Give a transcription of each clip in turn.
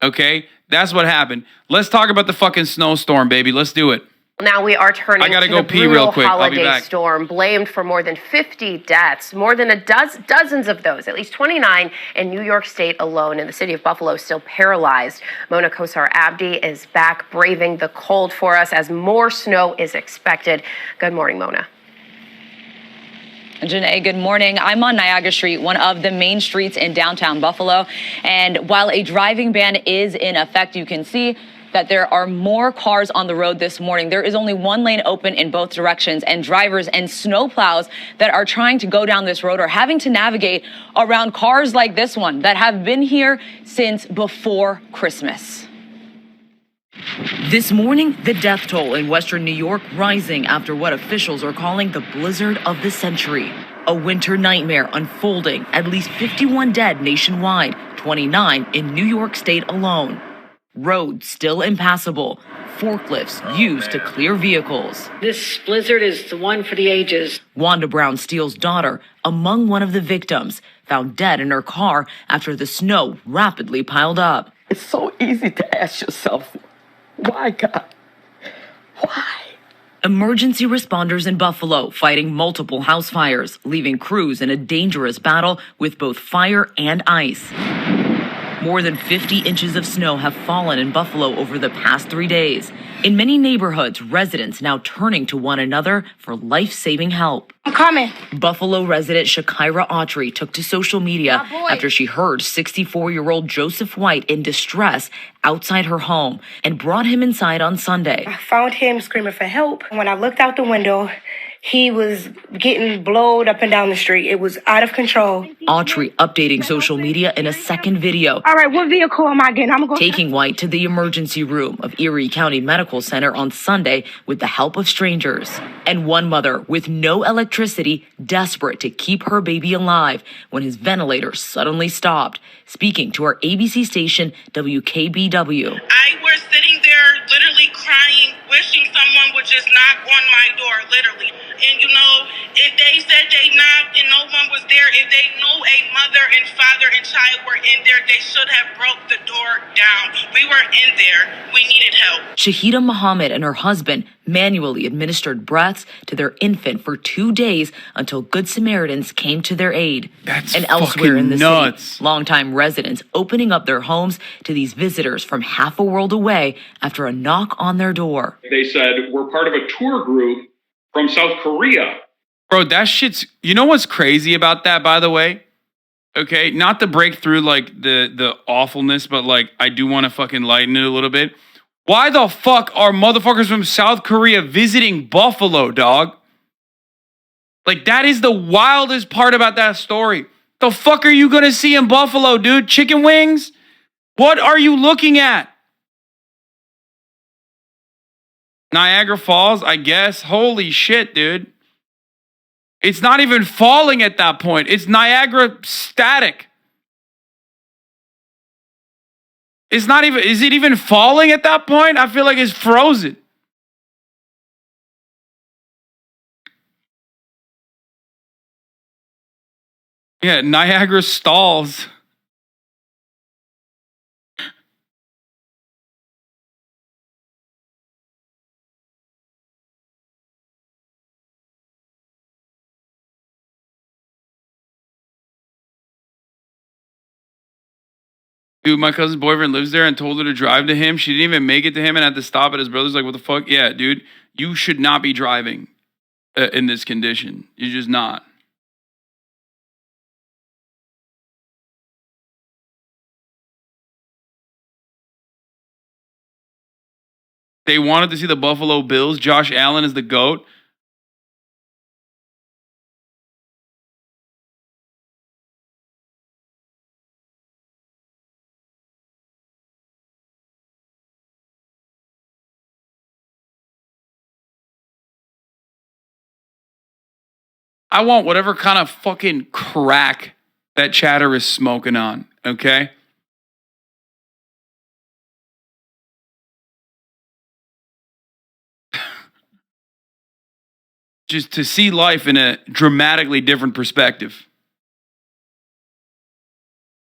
Okay? That's what happened. Let's talk about the fucking snowstorm, baby. Let's do it. Now we are turning to the brutal holiday storm blamed for more than 50 deaths, more than dozens of those, at least 29 in New York State alone, and the city of Buffalo still paralyzed. Mona Kosar Abdi is back braving the cold for us as more snow is expected. Good morning, Mona. Janae, good morning. I'm on Niagara Street, one of the main streets in downtown Buffalo. And while a driving ban is in effect, you can see that there are more cars on the road this morning. There is only one lane open in both directions, and drivers and snowplows that are trying to go down this road are having to navigate around cars like this one that have been here since before Christmas. This morning, the death toll in western New York rising after what officials are calling the blizzard of the century. A winter nightmare unfolding, at least 51 dead nationwide, 29 in New York State alone. Roads still impassable, forklifts used to clear vehicles. This blizzard is the one for the ages. Wanda Brown Steele's daughter, among one of the victims, found dead in her car after the snow rapidly piled up. It's so easy to ask yourself, why, God? Why? Emergency responders in Buffalo fighting multiple house fires, leaving crews in a dangerous battle with both fire and ice. More than 50 inches of snow have fallen in Buffalo over the past 3 days. In many neighborhoods, residents now turning to one another for life-saving help. I'm coming. Buffalo resident Shakira Autry took to social media after she heard 64-year-old Joseph White in distress outside her home and brought him inside on Sunday. I found him screaming for help. When I looked out the window, he was getting blowed up and down the street. It was out of control. Autry updating social media in a second video. All right, what vehicle am I getting? I'm going taking White to the emergency room of Erie County Medical Center on Sunday with the help of strangers. And one mother with no electricity, desperate to keep her baby alive when his ventilator suddenly stopped. Speaking to our ABC station, WKBW. I was sitting there literally crying, wishing someone would just knock on my door, literally. And you know, if they said they knocked and no one was there, if they knew a mother and father and child were in there, they should have broke the door down. We were in there. We needed help. Shahida Muhammad and her husband manually administered breaths to their infant for 2 days until Good Samaritans came to their aid. That's and elsewhere in the nuts. city, longtime residents opening up their homes to these visitors from half a world away after a knock on their door. They said, we're part of a tour group from South Korea. Bro, that shit's... You know what's crazy about that, by the way? Okay, not to break through, like, the awfulness, but, like, I do want to fucking lighten it a little bit. Why the fuck are motherfuckers from South Korea visiting Buffalo, dog? Like, that is the wildest part about that story. The fuck are you gonna see in Buffalo, dude? Chicken wings? What are you looking at? Niagara Falls, I guess. Holy shit, dude. It's not even falling at that point. It's Niagara static. It's not even, is it even falling at that point? I feel like it's frozen. Yeah, Niagara stalls. Dude, my cousin's boyfriend lives there and told her to drive to him. She didn't even make it to him and had to stop at his brother's. Like, what the fuck? Yeah, dude, you should not be driving in this condition. You're just not. They wanted to see the Buffalo Bills. Josh Allen is the GOAT. I want whatever kind of fucking crack that chatter is smoking on, okay? Just to see life in a dramatically different perspective.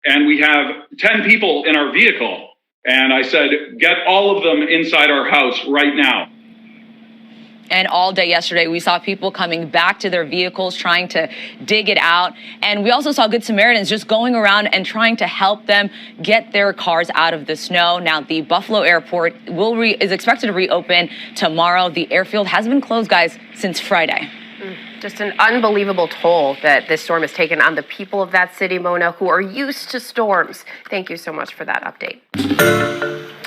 And we have 10 people in our vehicle. And I said, get all of them inside our house right now. And all day yesterday, we saw people coming back to their vehicles, trying to dig it out. And we also saw Good Samaritans just going around and trying to help them get their cars out of the snow. Now, the Buffalo airport is expected to reopen tomorrow. The airfield has been closed, guys, since Friday. Just an unbelievable toll that this storm has taken on the people of that city, Mona, who are used to storms. Thank you so much for that update.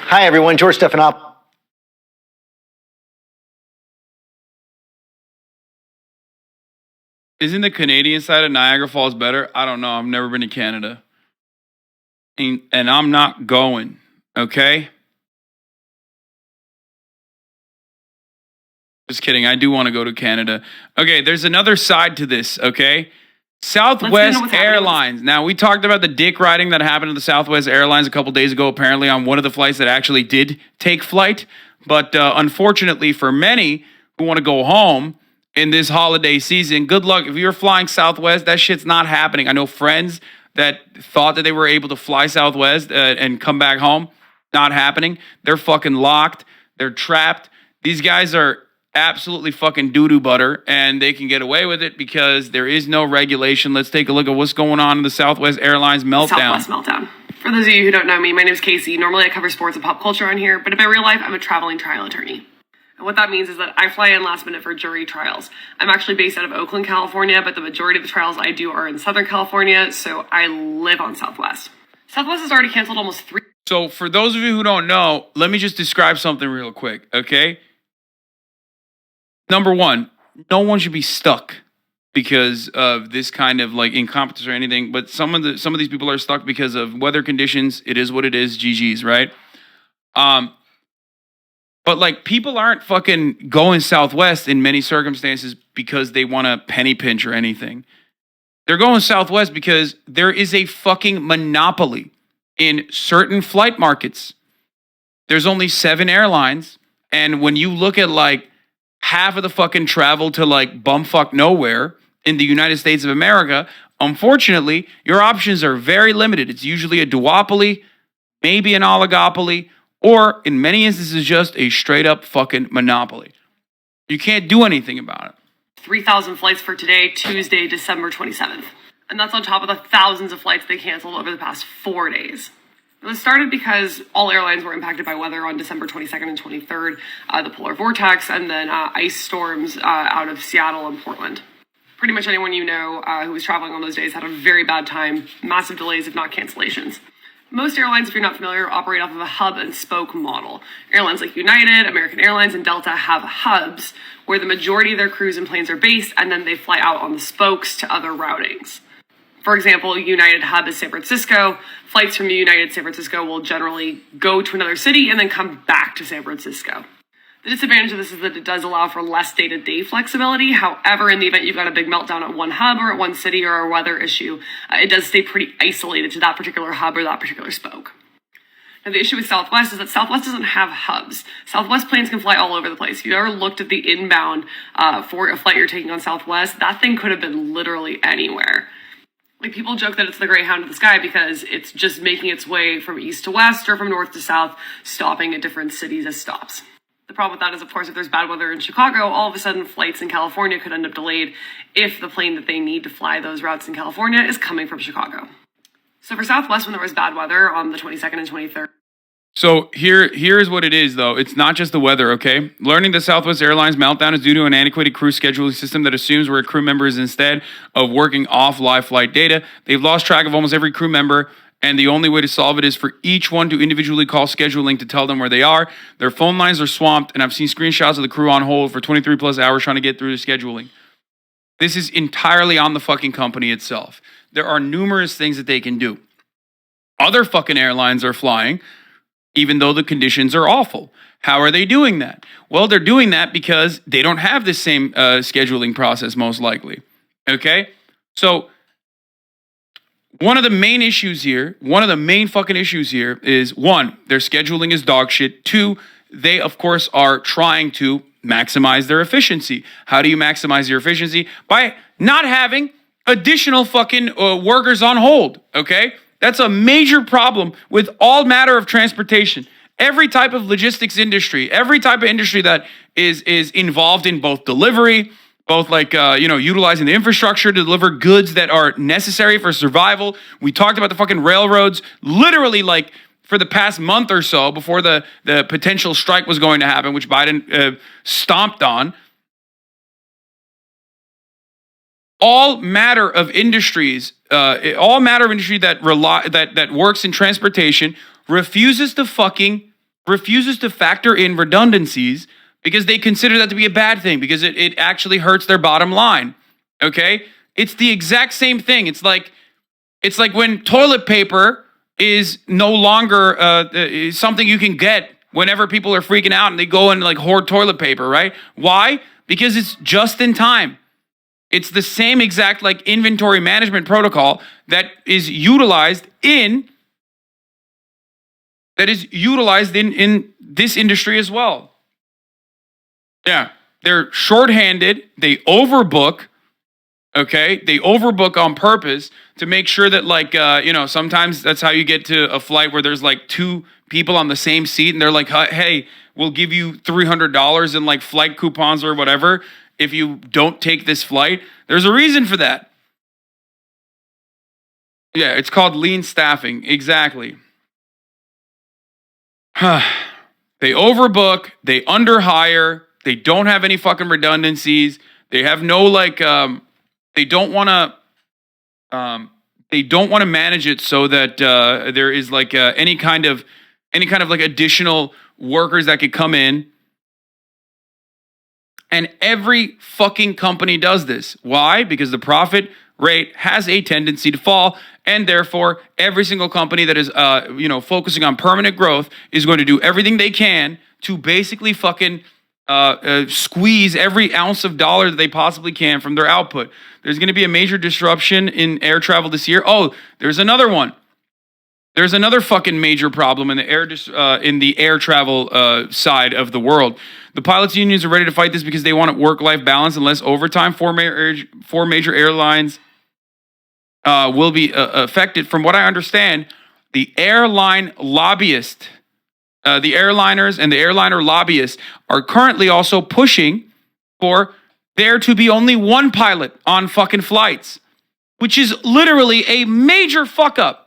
Hi, everyone. George Stephanopoulos. Isn't the Canadian side of Niagara Falls better? I don't know. I've never been to Canada. And I'm not going, okay? Just kidding. I do want to go to Canada. Okay, there's another side to this, okay? Southwest Airlines. Now, we talked about the dick riding that happened to the Southwest Airlines a couple days ago, apparently on one of the flights that actually did take flight. But unfortunately for many who want to go home in this holiday season, good luck. If you're flying Southwest, that shit's not happening. I know friends that thought that they were able to fly Southwest and come back home. Not happening. They're fucking locked. They're trapped. These guys are absolutely fucking doo-doo butter, and they can get away with it because there is no regulation. Let's take a look at what's going on in the Southwest Airlines meltdown. Southwest meltdown. For those of you who don't know me, my name is Casey. Normally I cover sports and pop culture on here, but in my real life, I'm a traveling trial attorney. And what that means is that I fly in last minute for jury trials. I'm actually based out of Oakland, California, but the majority of the trials I do are in Southern California, so I live on Southwest. Southwest has already canceled almost 3. So for those of you who don't know, let me just describe something real quick, okay? Number one, no one should be stuck because of this kind of like incompetence or anything, but some of these people are stuck because of weather conditions. It is what it is, GG's, right? But like people aren't fucking going Southwest in many circumstances because they want to penny pinch or anything. They're going Southwest because there is a fucking monopoly in certain flight markets. There's only 7 airlines, and when you look at like half of the fucking travel to like bumfuck nowhere in the United States of America, unfortunately, your options are very limited. It's usually a duopoly, maybe an oligopoly, or in many instances, just a straight up fucking monopoly. You can't do anything about it. 3,000 flights for today, Tuesday, December 27th. And that's on top of the thousands of flights they canceled over the past 4 days. It was started because all airlines were impacted by weather on December 22nd and 23rd, the polar vortex, and then ice storms out of Seattle and Portland. Pretty much anyone you know who was traveling on those days had a very bad time, massive delays, if not cancellations. Most airlines, if you're not familiar, operate off of a hub and spoke model. Airlines like United, American Airlines, and Delta have hubs where the majority of their crews and planes are based, and then they fly out on the spokes to other routings. For example, United hub is San Francisco. Flights from United San Francisco will generally go to another city and then come back to San Francisco. The disadvantage of this is that it does allow for less day-to-day flexibility. However, in the event you've got a big meltdown at one hub or at one city or a weather issue, it does stay pretty isolated to that particular hub or that particular spoke. Now, the issue with Southwest is that Southwest doesn't have hubs. Southwest planes can fly all over the place. If you ever looked at the inbound for a flight you're taking on Southwest, that thing could have been literally anywhere. Like, people joke that it's the Greyhound of the sky because it's just making its way from east to west or from north to south, stopping at different cities as stops. The problem with that is, of course, if there's bad weather in Chicago, all of a sudden flights in California could end up delayed if the plane that they need to fly those routes in California is coming from Chicago. So for Southwest, when there was bad weather on the 22nd and 23rd. So here's what it is, though. It's not just the weather, okay? Learning the Southwest Airlines meltdown is due to an antiquated crew scheduling system that assumes where a crew member is instead of working off live flight data. They've lost track of almost every crew member, and the only way to solve it is for each one to individually call scheduling to tell them where they are. Their phone lines are swamped, and I've seen screenshots of the crew on hold for 23 plus hours trying to get through the scheduling. This is entirely on the fucking company itself. There are numerous things that they can do. Other fucking airlines are flying, even though the conditions are awful. How are they doing that? Well, they're doing that because they don't have the same scheduling process, most likely. Okay? So, one of the main fucking issues here is, 1, their scheduling is dog shit. 2, they, of course, are trying to maximize their efficiency. How do you maximize your efficiency? By not having additional fucking workers on hold, okay? That's a major problem with all matter of transportation. Every type of logistics industry, every type of industry that is involved in both delivery, both like, utilizing the infrastructure to deliver goods that are necessary for survival. We talked about the fucking railroads, literally like for the past month or so before the potential strike was going to happen, which Biden stomped on. All matter of industries, that works in transportation refuses to factor in redundancies because they consider that to be a bad thing because it actually hurts their bottom line. Okay? It's the exact same thing. It's like when toilet paper is no longer something you can get whenever people are freaking out and they go and like hoard toilet paper, right? Why? Because it's just in time. It's the same exact like inventory management protocol that is utilized in this industry as well. Yeah, they're shorthanded. They overbook. Okay, they overbook on purpose to make sure that like sometimes that's how you get to a flight where there's like two people on the same seat and they're like, hey, we'll give you $300 in like flight coupons or whatever if you don't take this flight. There's a reason for that. Yeah, it's called lean staffing. Exactly. They overbook, they underhire, they don't have any fucking redundancies. They have no like they don't want to manage it so that there is like any kind of like additional workers that could come in. And every fucking company does this. Why? Because the profit rate has a tendency to fall, and therefore every single company that is focusing on permanent growth is going to do everything they can to basically fucking squeeze every ounce of dollar that they possibly can from their output. There's going to be a major disruption in air travel this year. Oh, there's another one. There's another fucking major problem in the air travel side of the world. The pilots' unions are ready to fight this because they want work-life balance and less overtime. Four major airlines will be affected. From what I understand, the airline lobbyists, the airliners and the airliner lobbyists are currently also pushing for there to be only one pilot on fucking flights, which is literally a major fuck up.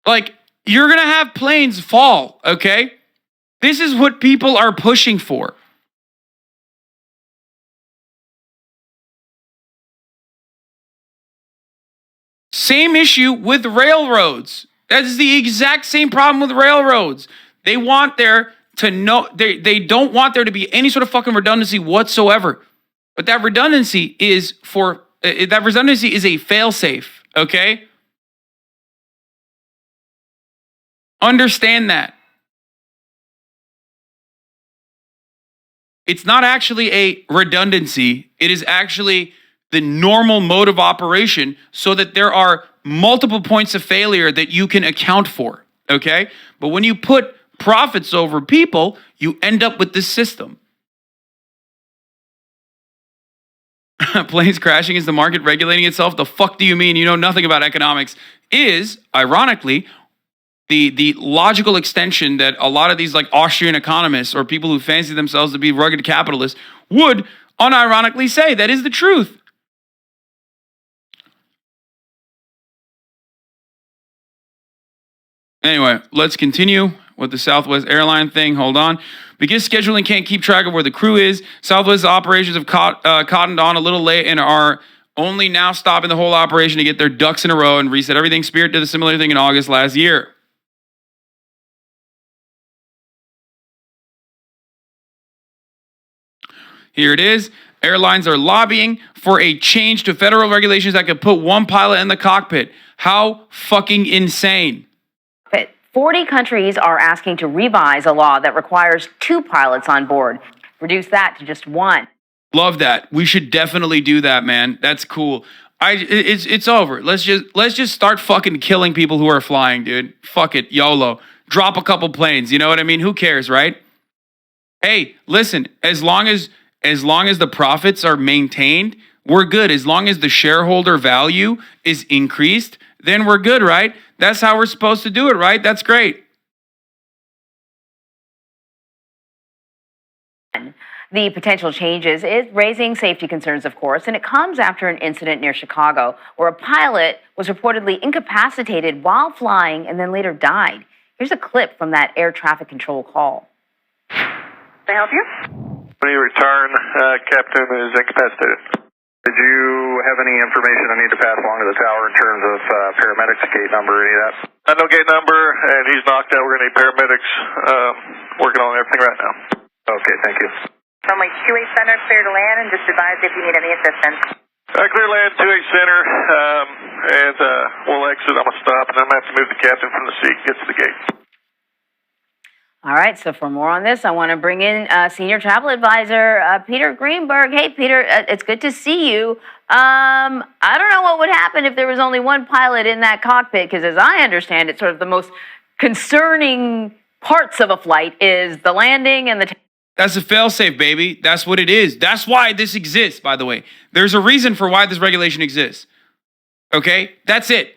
Like, you're going to have planes fall, okay? This is what people are pushing for. Same issue with railroads. That is the exact same problem with railroads. They want there to know, they don't want there to be any sort of fucking redundancy whatsoever. But that redundancy is a fail-safe, okay? Understand that. It's not actually a redundancy. It is actually the normal mode of operation so that there are multiple points of failure that you can account for, okay? But when you put profits over people, you end up with this system. Planes crashing is the market regulating itself? The fuck do you mean? You know nothing about economics. Is, ironically, the logical extension that a lot of these like Austrian economists or people who fancy themselves to be rugged capitalists would unironically say. That is the truth. Anyway, let's continue with the Southwest airline thing. Hold on. Because scheduling can't keep track of where the crew is, Southwest operations have cottoned on a little late and are only now stopping the whole operation to get their ducks in a row and reset everything. Spirit did a similar thing in August last year. Here it is. Airlines are lobbying for a change to federal regulations that could put one pilot in the cockpit. How fucking insane. 40 countries are asking to revise a law that requires 2 pilots on board. Reduce that to just 1. Love that. We should definitely do that, man. That's cool. It's over. Let's just start fucking killing people who are flying, dude. Fuck it. YOLO. Drop a couple planes. You know what I mean? Who cares, right? Hey, listen, as long as the profits are maintained, we're good. As long as the shareholder value is increased, then we're good, right? That's how we're supposed to do it, right? That's great. The potential changes is raising safety concerns, of course, and it comes after an incident near Chicago where a pilot was reportedly incapacitated while flying and then later died. Here's a clip from that air traffic control call. Can I help you? When you return, Captain is incapacitated. Did you have any information I need to pass along to the tower in terms of paramedics, gate number, any of that? No gate number, and he's knocked out. We're going to need paramedics working on everything right now. Okay, thank you. Runway 28 Center, clear to land, and just advise if you need any assistance. Clear land, 28 Center, and we'll exit. I'm going to stop, and I'm going to have to move the captain from the seat, get to the gate. All right, so for more on this, I want to bring in Senior Travel Advisor Peter Greenberg. Hey, Peter, it's good to see you. I don't know what would happen if there was only one pilot in that cockpit, because as I understand it, sort of the most concerning parts of a flight is the landing and the... That's a failsafe, baby. That's what it is. That's why this exists, by the way. There's a reason for why this regulation exists. Okay? That's it.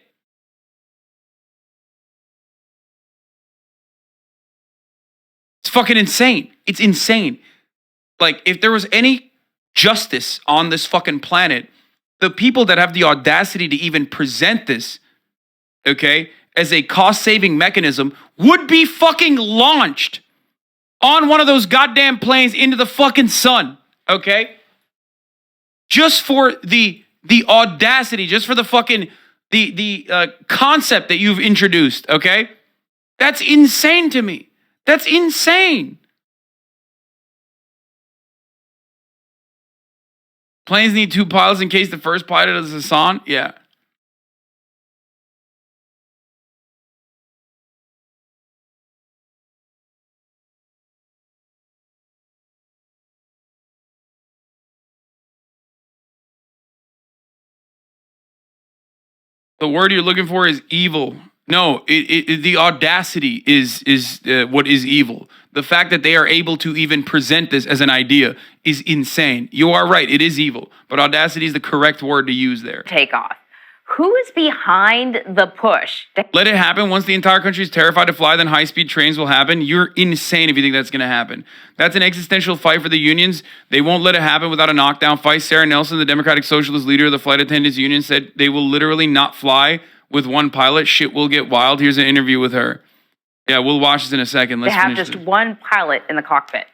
It's fucking insane. It's insane. Like, if there was any justice on this fucking planet, the people that have the audacity to even present this, okay, as a cost-saving mechanism would be fucking launched on one of those goddamn planes into the fucking sun, okay? Just for the audacity, just for the fucking, the concept that you've introduced, okay? That's insane to me. That's insane. Planes need 2 pilots in case the first pilot is Hasan? Yeah. The word you're looking for is evil. No, the audacity is what is evil. The fact that they are able to even present this as an idea is insane. You are right, it is evil, but audacity is the correct word to use there. Takeoff. Who is behind the push? Let it happen. Once the entire country is terrified to fly, then high-speed trains will happen. You're insane if you think that's going to happen. That's an existential fight for the unions. They won't let it happen without a knockdown fight. Sarah Nelson, the Democratic Socialist leader of the Flight Attendants Union, said they will literally not fly with one pilot. Shit will get wild. Here's an interview with her. Yeah, we'll watch this in a second. They have just one pilot in the cockpit.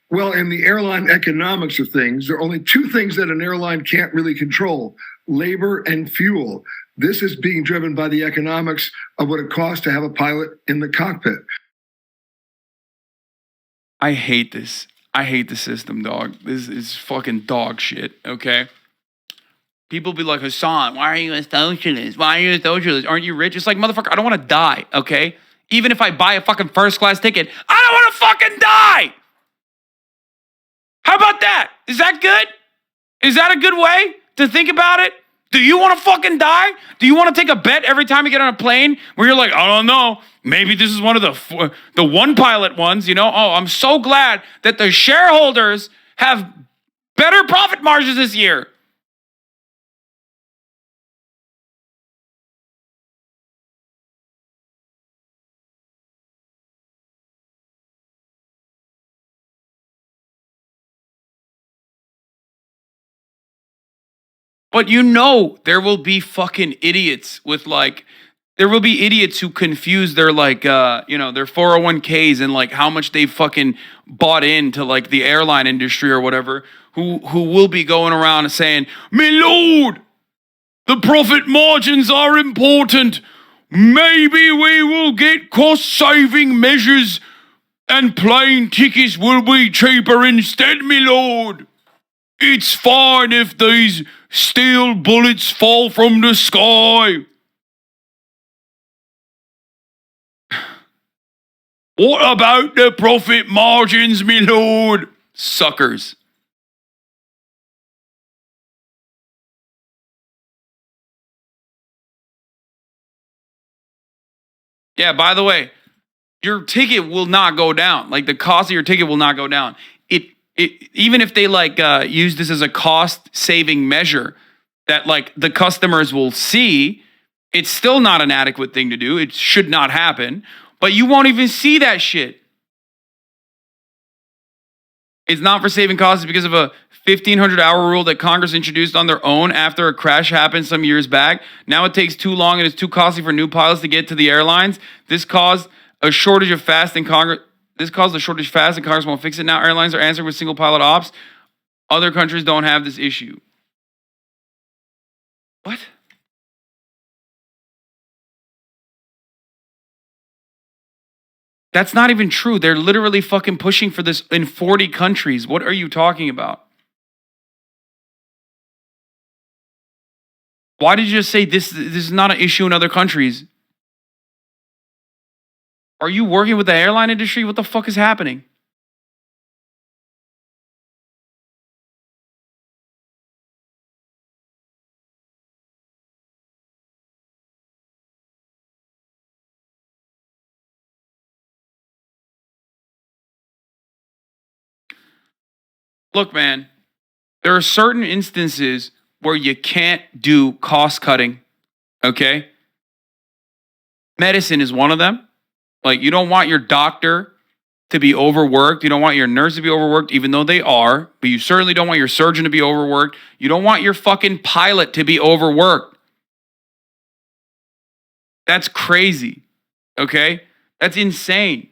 Well, in the airline economics of things, there are only 2 things that an airline can't really control: labor and fuel. This is being driven by the economics of what it costs to have a pilot in the cockpit. I hate this. I hate the system, dog. This is fucking dog shit, okay? People be like, Hasan, why are you a socialist? Why are you a socialist? Aren't you rich? It's like, motherfucker, I don't want to die, okay? Even if I buy a fucking first class ticket, I don't want to fucking die! How about that? Is that good? Is that a good way to think about it? Do you want to fucking die? Do you want to take a bet every time you get on a plane where you're like, I don't know, maybe this is one of the one pilot ones, you know? Oh, I'm so glad that the shareholders have better profit margins this year. But you know there will be fucking idiots with like, there will be idiots who confuse their like, their 401ks and like how much they fucking bought into like the airline industry or whatever, who will be going around and saying, "My lord, the profit margins are important. Maybe we will get cost-saving measures and plane tickets will be cheaper instead, my lord. It's fine if these steel bullets fall from the sky." What about the profit margins, my lord? Suckers. Yeah, by the way, your ticket will not go down. Like the cost of your ticket will not go down. Even if they like use this as a cost saving measure that like the customers will see, It's still not an adequate thing to do. It should not happen. But you won't even see that shit. It's not for saving costs because of a 1,500-hour rule that Congress introduced on their own after a crash happened some years back. Now it takes too long and it's too costly for new pilots to get to the airlines. This caused a shortage of fast and Congress. This caused a shortage fast and Congress won't fix it. Now airlines are answering with single pilot ops. Other countries don't have this issue. What? That's not even true. They're literally fucking pushing for this in 40 countries. What are you talking about? Why did you just say this is not an issue in other countries? Are you working with the airline industry? What the fuck is happening? Look, man, there are certain instances where you can't do cost cutting, okay? Medicine is one of them. Like, you don't want your doctor to be overworked. You don't want your nurse to be overworked, even though they are. But you certainly don't want your surgeon to be overworked. You don't want your fucking pilot to be overworked. That's crazy, okay? That's insane.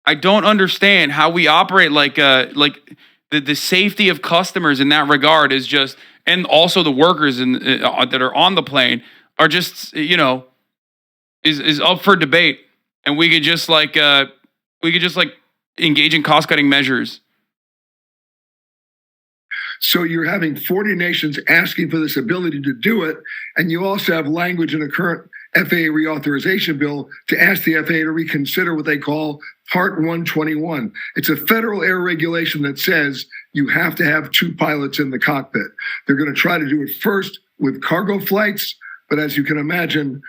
I don't understand how we operate like the safety of customers in that regard is just, and also the workers that are on the plane are just, is up for debate. And we could just engage in cost cutting measures. So you're having 40 nations asking for this ability to do it, and you also have language in the current FAA reauthorization bill to ask the FAA to reconsider what they call Part 121. It's a federal air regulation that says you have to have 2 pilots in the cockpit. They're going to try to do it first with cargo flights, but as you can imagine,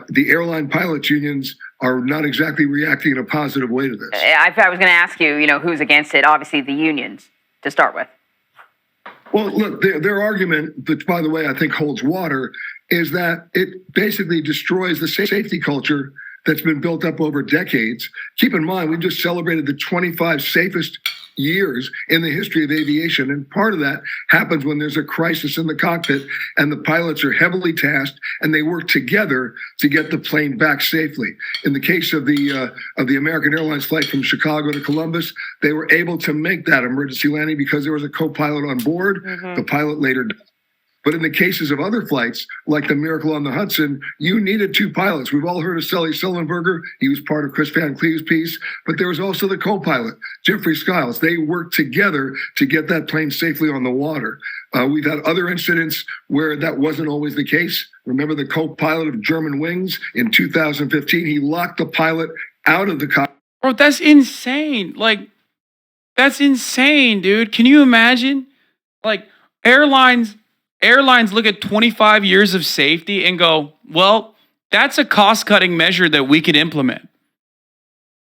the airline pilots unions are not exactly reacting in a positive way to this. I was going to ask you, who's against it? Obviously, the unions to start with. Well, look, their argument, which, by the way, I think holds water, is that it basically destroys the safety culture that's been built up over decades. Keep in mind, we just celebrated the 25 safest years in the history of aviation. And part of that happens when there's a crisis in the cockpit and the pilots are heavily tasked and they work together to get the plane back safely. In the case of the American Airlines flight from Chicago to Columbus, they were able to make that emergency landing because there was a co-pilot on board. Mm-hmm. The pilot later died. But in the cases of other flights, like the Miracle on the Hudson, you needed 2 pilots. We've all heard of Sully Sullenberger. He was part of Chris Van Cleve's piece. But there was also the co-pilot, Jeffrey Skiles. They worked together to get that plane safely on the water. We've had other incidents where that wasn't always the case. Remember the co-pilot of German Wings in 2015? He locked the pilot out of the cockpit. Bro, that's insane. That's insane, dude. Can you imagine? Airlines look at 25 years of safety and go, well, that's a cost-cutting measure that we could implement.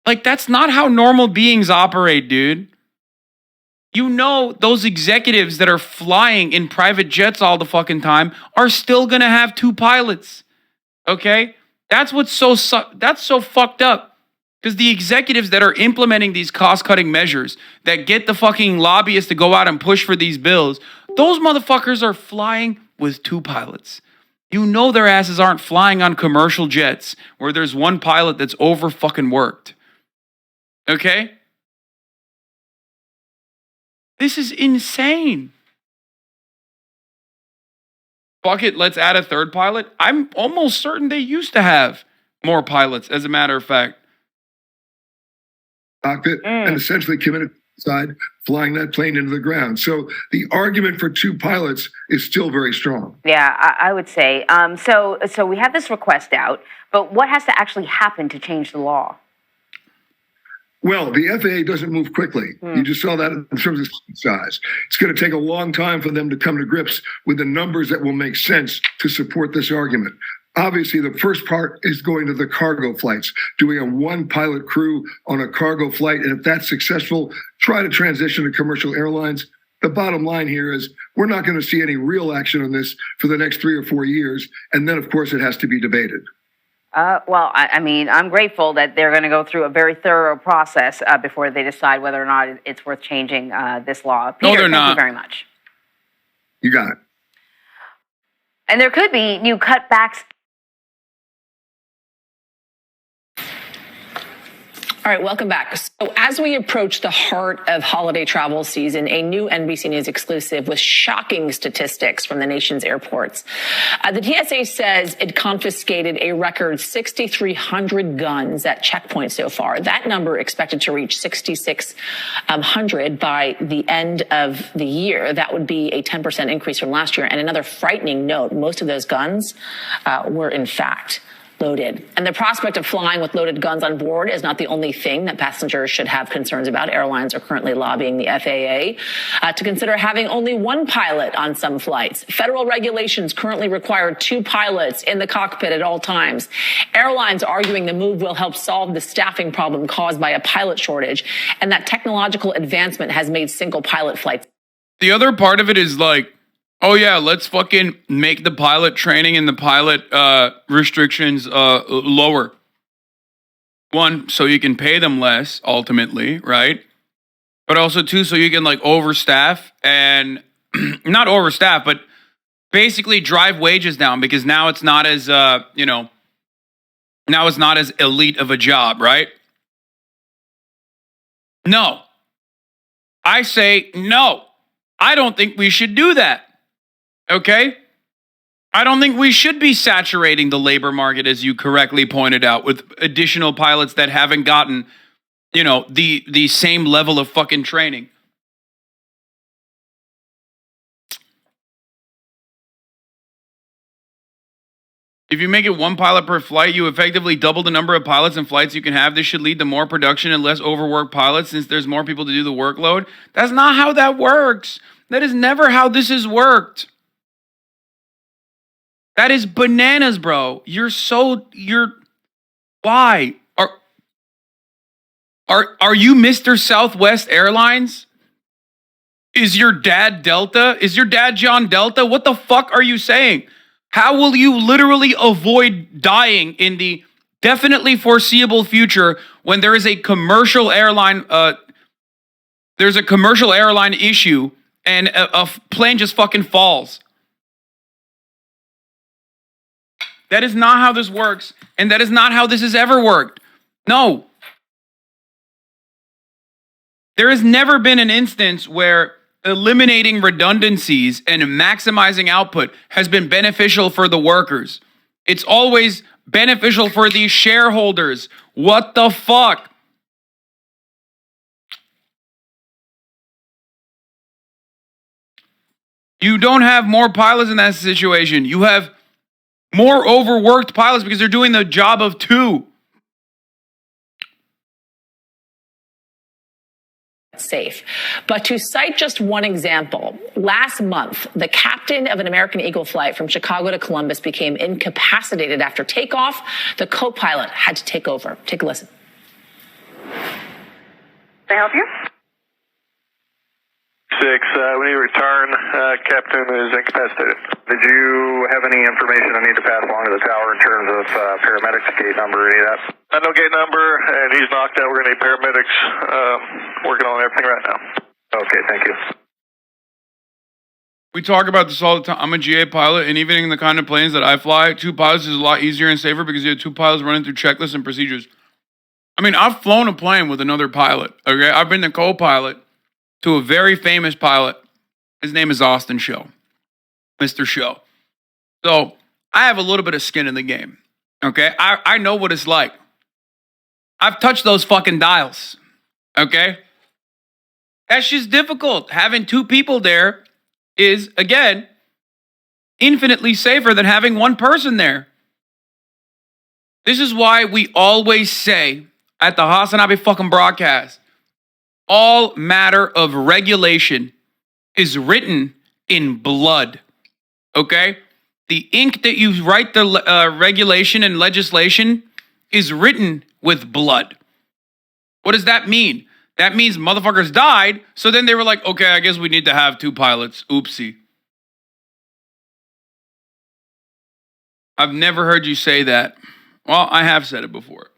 That's not how normal beings operate, dude. Those executives that are flying in private jets all the fucking time are still going to have 2 pilots. Okay? That's so fucked up. Because the executives that are implementing these cost-cutting measures that get the fucking lobbyists to go out and push for these bills, those motherfuckers are flying with 2 pilots. Their asses aren't flying on commercial jets where there's 1 pilot that's over fucking worked. Okay? This is insane. Fuck it, let's add a 3rd pilot. I'm almost certain they used to have more pilots, as a matter of fact. Cockpit and essentially committed suicide flying that plane into the ground. So the argument for 2 pilots is still very strong. Yeah, I would say. So we have this request out, but what has to actually happen to change the law? Well, the FAA doesn't move quickly. You just saw that in terms of size. It's going to take a long time for them to come to grips with the numbers that will make sense to support this argument. Obviously, the first part is going to the cargo flights, doing a 1 pilot crew on a cargo flight. And if that's successful, try to transition to commercial airlines. The bottom line here is we're not going to see any real action on this for the next 3 or 4 years. And then, of course, it has to be debated. Well, I mean, I'm grateful that they're going to go through a very thorough process before they decide whether or not it's worth changing this law. Peter, no, they're not. Thank you very much. You got it. And there could be new cutbacks. All right, welcome back. So as we approach the heart of holiday travel season, a new NBC News exclusive with shocking statistics from the nation's airports. The TSA says it confiscated a record 6,300 guns at checkpoints so far. That number expected to reach 6,600 by the end of the year. That would be a 10% increase from last year. And another frightening note, most of those guns were in fact loaded. And the prospect of flying with loaded guns on board is not the only thing that passengers should have concerns about. Airlines are currently lobbying the FAA to consider having only one pilot on some flights. Federal regulations currently require 2 pilots in the cockpit at all times. Airlines arguing the move will help solve the staffing problem caused by a pilot shortage, and that technological advancement has made single pilot flights. The other part of it is like, oh yeah, let's fucking make the pilot training and the pilot restrictions lower. One, so you can pay them less ultimately, right? But also two, so you can like overstaff and not overstaff, but basically drive wages down, because now it's not as now it's not as elite of a job, right? No. I say no. I don't think we should do that. Okay? I don't think we should be saturating the labor market, as you correctly pointed out, with additional pilots that haven't gotten, the same level of fucking training. If you make it 1 pilot per flight, you effectively double the number of pilots and flights you can have. This should lead to more production and less overworked pilots, since there's more people to do the workload. That's not how that works. That is never how this has worked. That is bananas, bro. Why? Are you Mr. Southwest Airlines? Is your dad Delta? Is your dad John Delta? What the fuck are you saying? How will you literally avoid dying in the definitely foreseeable future when there is a commercial airline, there's a commercial airline issue and a plane just fucking falls? That is not how this works, and that is not how this has ever worked. No. There has never been an instance where eliminating redundancies and maximizing output has been beneficial for the workers. It's always beneficial for the shareholders. What the fuck? You don't have more pilots in that situation. You have more overworked pilots because they're doing the job of 2. Safe. But to cite just one example, last month, the captain of an American Eagle flight from Chicago to Columbus became incapacitated after takeoff. The co-pilot had to take over. Take a listen. Can I help you? 6, we need to return. Captain is incapacitated. Did you have any information I need to pass along to the tower in terms of paramedics, gate number, any of that? I know gate number, and he's knocked out. We're going to need paramedics working on everything right now. Okay, thank you. We talk about this all the time. I'm a GA pilot, and even in the kind of planes that I fly, 2 pilots is a lot easier and safer because you have 2 pilots running through checklists and procedures. I mean, I've flown a plane with another pilot, okay? I've been the co-pilot to a very famous pilot. His name is Austin Show. Mr. Show. So I have a little bit of skin in the game, okay? I know what it's like. I've touched those fucking dials, okay? That's just difficult. Having 2 people there is, again, infinitely safer than having 1 person there. This is why we always say at the Hasan fucking broadcast, all matter of regulation is written in blood, okay? The ink that you write the regulation and legislation is written with blood. What does that mean? that means motherfuckers died. So then they were like, okay, I guess we need to have 2 pilots. Oopsie. I've never heard you say that. Well, I have said it before.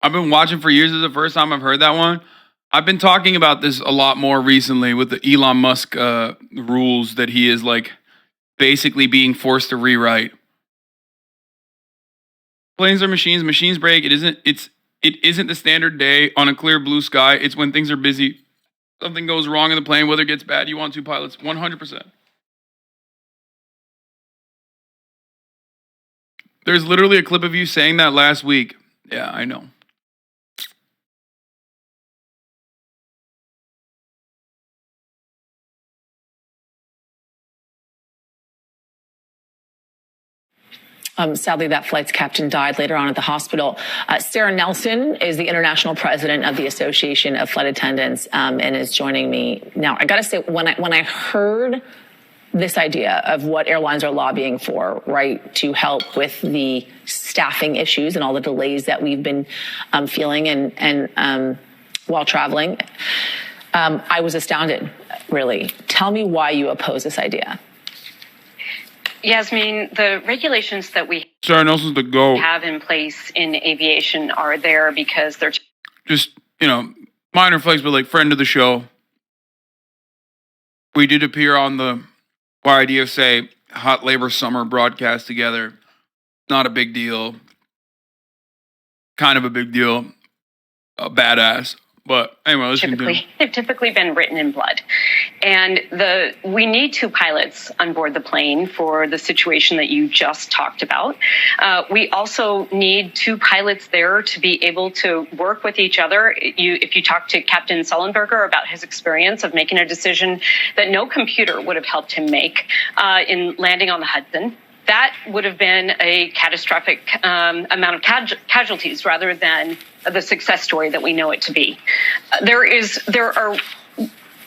I've been watching for years. This is the first time I've heard that one. I've been talking about this a lot more recently with the Elon Musk rules that he is like basically being forced to rewrite. Planes are machines. Machines break. It isn't the standard day on a clear blue sky. It's when things are busy. Something goes wrong in the plane, weather gets bad. You want 2 pilots. 100%. There's literally a clip of you saying that last week. Yeah, I know. Sadly, that flight's captain died later on at the hospital. Sarah Nelson is the international president of the Association of Flight Attendants and is joining me now. I got to say, when I heard this idea of what airlines are lobbying for, right, to help with the staffing issues and all the delays that we've been feeling and while traveling, I was astounded, really. Tell me why you oppose this idea. Yasmin, the regulations that we Sarah Nelson's the GOAT. have in place in aviation are there because they're just, minor flags, but like friend of the show. We did appear on the YDSA Hot Labor Summer broadcast together. Not a big deal. Kind of a big deal. A badass. But anyway, let's continue. they've typically been written in blood. And we need 2 pilots on board the plane for the situation that you just talked about. We also need 2 pilots there to be able to work with each other. If you talk to Captain Sullenberger about his experience of making a decision that no computer would have helped him make in landing on the Hudson, that would have been a catastrophic amount of casualties rather than the success story that we know it to be. There are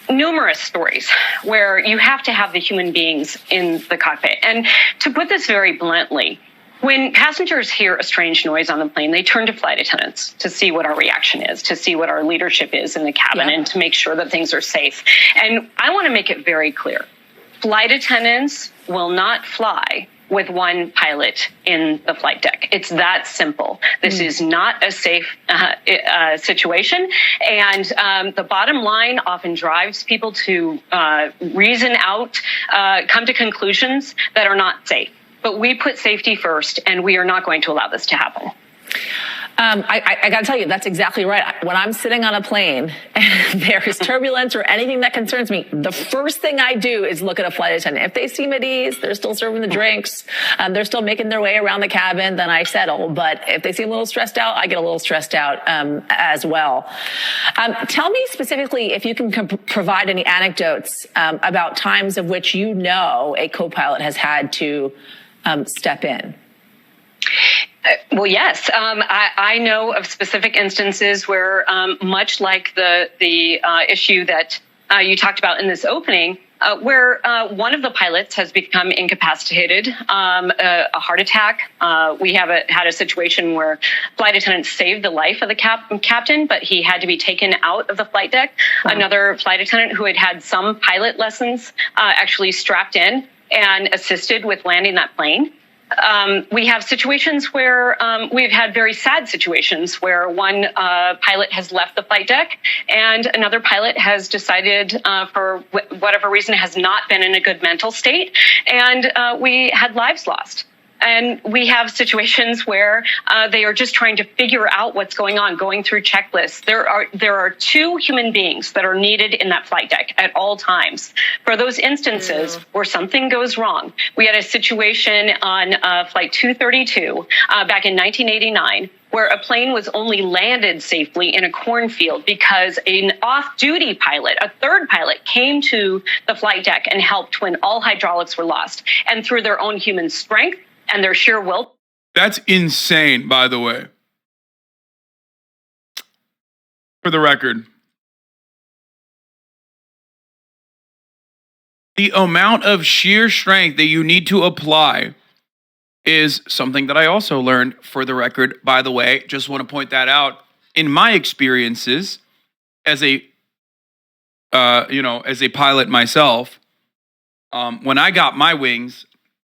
numerous stories where you have to have the human beings in the cockpit. And to put this very bluntly, when passengers hear a strange noise on the plane, they turn to flight attendants to see what our reaction is, to see what our leadership is in the cabin, and to make sure that things are safe. And I want to make it very clear. Flight attendants will not fly with 1 pilot in the flight deck. It's that simple. This is not a safe situation. And the bottom line often drives people to reason out, come to conclusions that are not safe. But we put safety first, and we are not going to allow this to happen. I got to tell you, that's exactly right. When I'm sitting on a plane and there is turbulence or anything that concerns me, the first thing I do is look at a flight attendant. If they seem at ease, they're still serving the drinks, they're still making their way around the cabin, then I settle. But if they seem a little stressed out, I get a little stressed out as well. Tell me specifically if you can provide any anecdotes about times of which a co-pilot has had to step in. Well, yes. I know of specific instances where, much like the issue that you talked about in this opening, where one of the pilots has become incapacitated, a heart attack. We have had a situation where flight attendants saved the life of the captain, but he had to be taken out of the flight deck. Wow. Another flight attendant who had had some pilot lessons actually strapped in and assisted with landing that plane. We have situations where we've had very sad situations where one pilot has left the flight deck and another pilot has decided for whatever reason has not been in a good mental state, and we had lives lost. And we have situations where they are just trying to figure out what's going on, going through checklists. There are 2 human beings that are needed in that flight deck at all times. For those instances where something goes wrong, we had a situation on Flight 232 back in 1989 where a plane was only landed safely in a cornfield because an off-duty pilot, a third pilot, came to the flight deck and helped when all hydraulics were lost. And through their own human strength and their sheer will. That's insane, by the way. For the record. the amount of sheer strength that you need to apply is something that I also learned, for the record, by the way. Just want to point that out. In my experiences as a as a pilot myself, when I got my wings,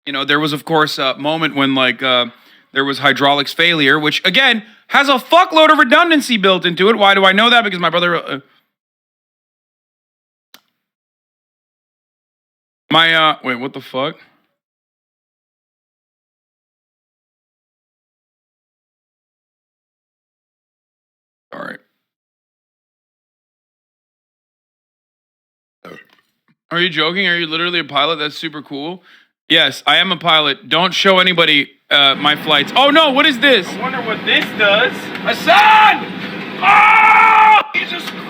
there was, of course, a moment when there was hydraulics failure, which again has a fuckload of redundancy built into it. Why do I know that? Because my brother, wait, what the fuck? All right. Are you joking? Are you literally a pilot? That's super cool. Yes, I am a pilot. Don't show anybody my flights. Oh no, what is this? I wonder what this does. Hasan! Oh! Jesus Christ!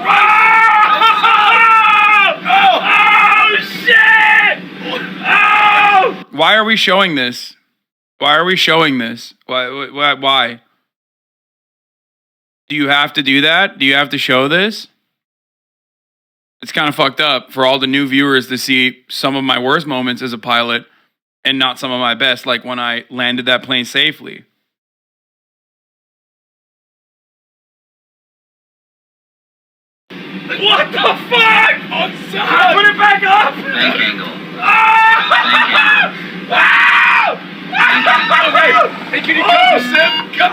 Oh shit! Oh! Why are we showing this? Why are we showing this? Why? Do you have to do that? Do you have to show this? It's kind of fucked up for all the new viewers to see some of my worst moments as a pilot and not some of my best, like when I landed that plane safely. What the fuck? Oh, son! Put it back up! Bank angle. Hey, can you come to Sim? Come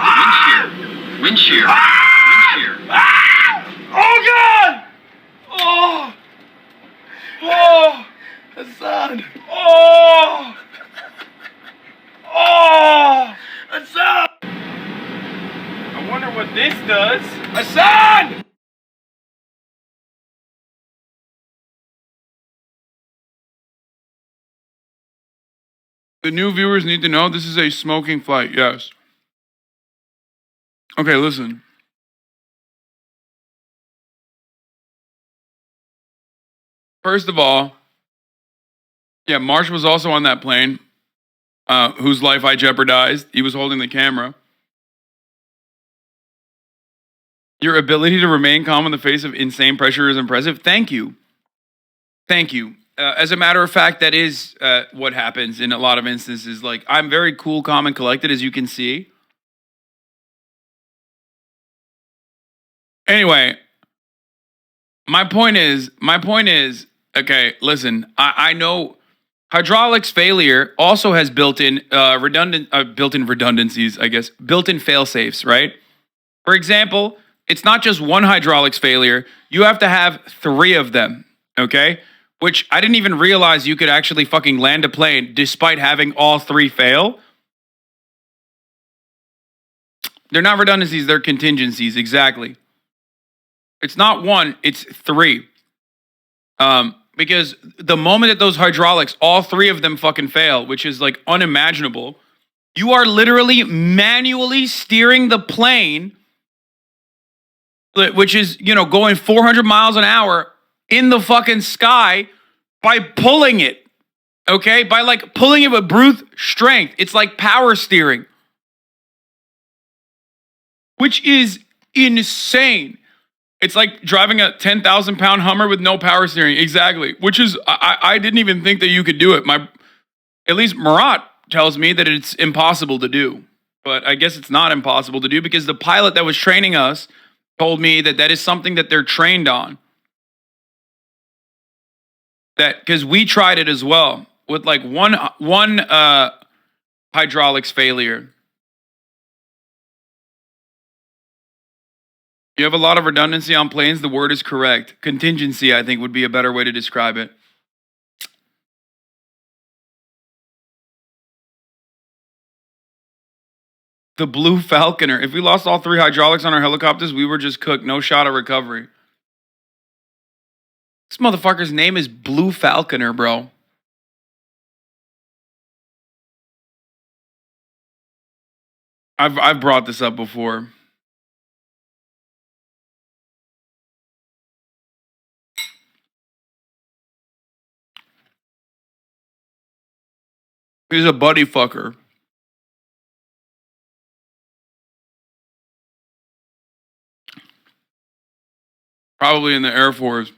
Wind shear. Oh, God! Oh! Oh! Hasan! Oh! Oh! Hasan! I wonder what this does. Hasan! The new viewers need to know this is a smoking flight, yes. Okay, listen. First of all, yeah, Marsh was also on that plane, whose life I jeopardized. He was holding the camera. Your ability to remain calm in the face of insane pressure is impressive. Thank you. Thank you. As a matter of fact, that is what happens in a lot of instances. Like, I'm very cool, calm, and collected, as you can see. Anyway, my point is, okay, listen, I know hydraulics failure also has built-in redundancies, I guess, built-in fail-safes, right? For example, it's not just one hydraulics failure. You have to have 3 of them, okay? Which I didn't even realize you could actually fucking land a plane despite having all 3 fail. They're not redundancies, they're contingencies, exactly. It's not 1, it's 3. Because the moment that those hydraulics, all 3 of them fucking fail, which is like unimaginable, you are literally manually steering the plane, which is, going 400 miles an hour in the fucking sky by pulling it, okay? By like pulling it with brute strength. It's like power steering, which is insane. It's like driving a 10,000 pound Hummer with no power steering. Exactly. Which is, I didn't even think that you could do it. At least Murat tells me that it's impossible to do. But I guess it's not impossible to do because the pilot that was training us told me that that is something that they're trained on. That, because we tried it as well with like one hydraulics failure. You have a lot of redundancy on planes. The word is correct. Contingency, I think, would be a better way to describe it. The Blue Falconer. If we lost all 3 hydraulics on our helicopters, we were just cooked. No shot of recovery. This motherfucker's name is Blue Falconer, bro. I've brought this up before. He's a buddy fucker. Probably in the Air Force.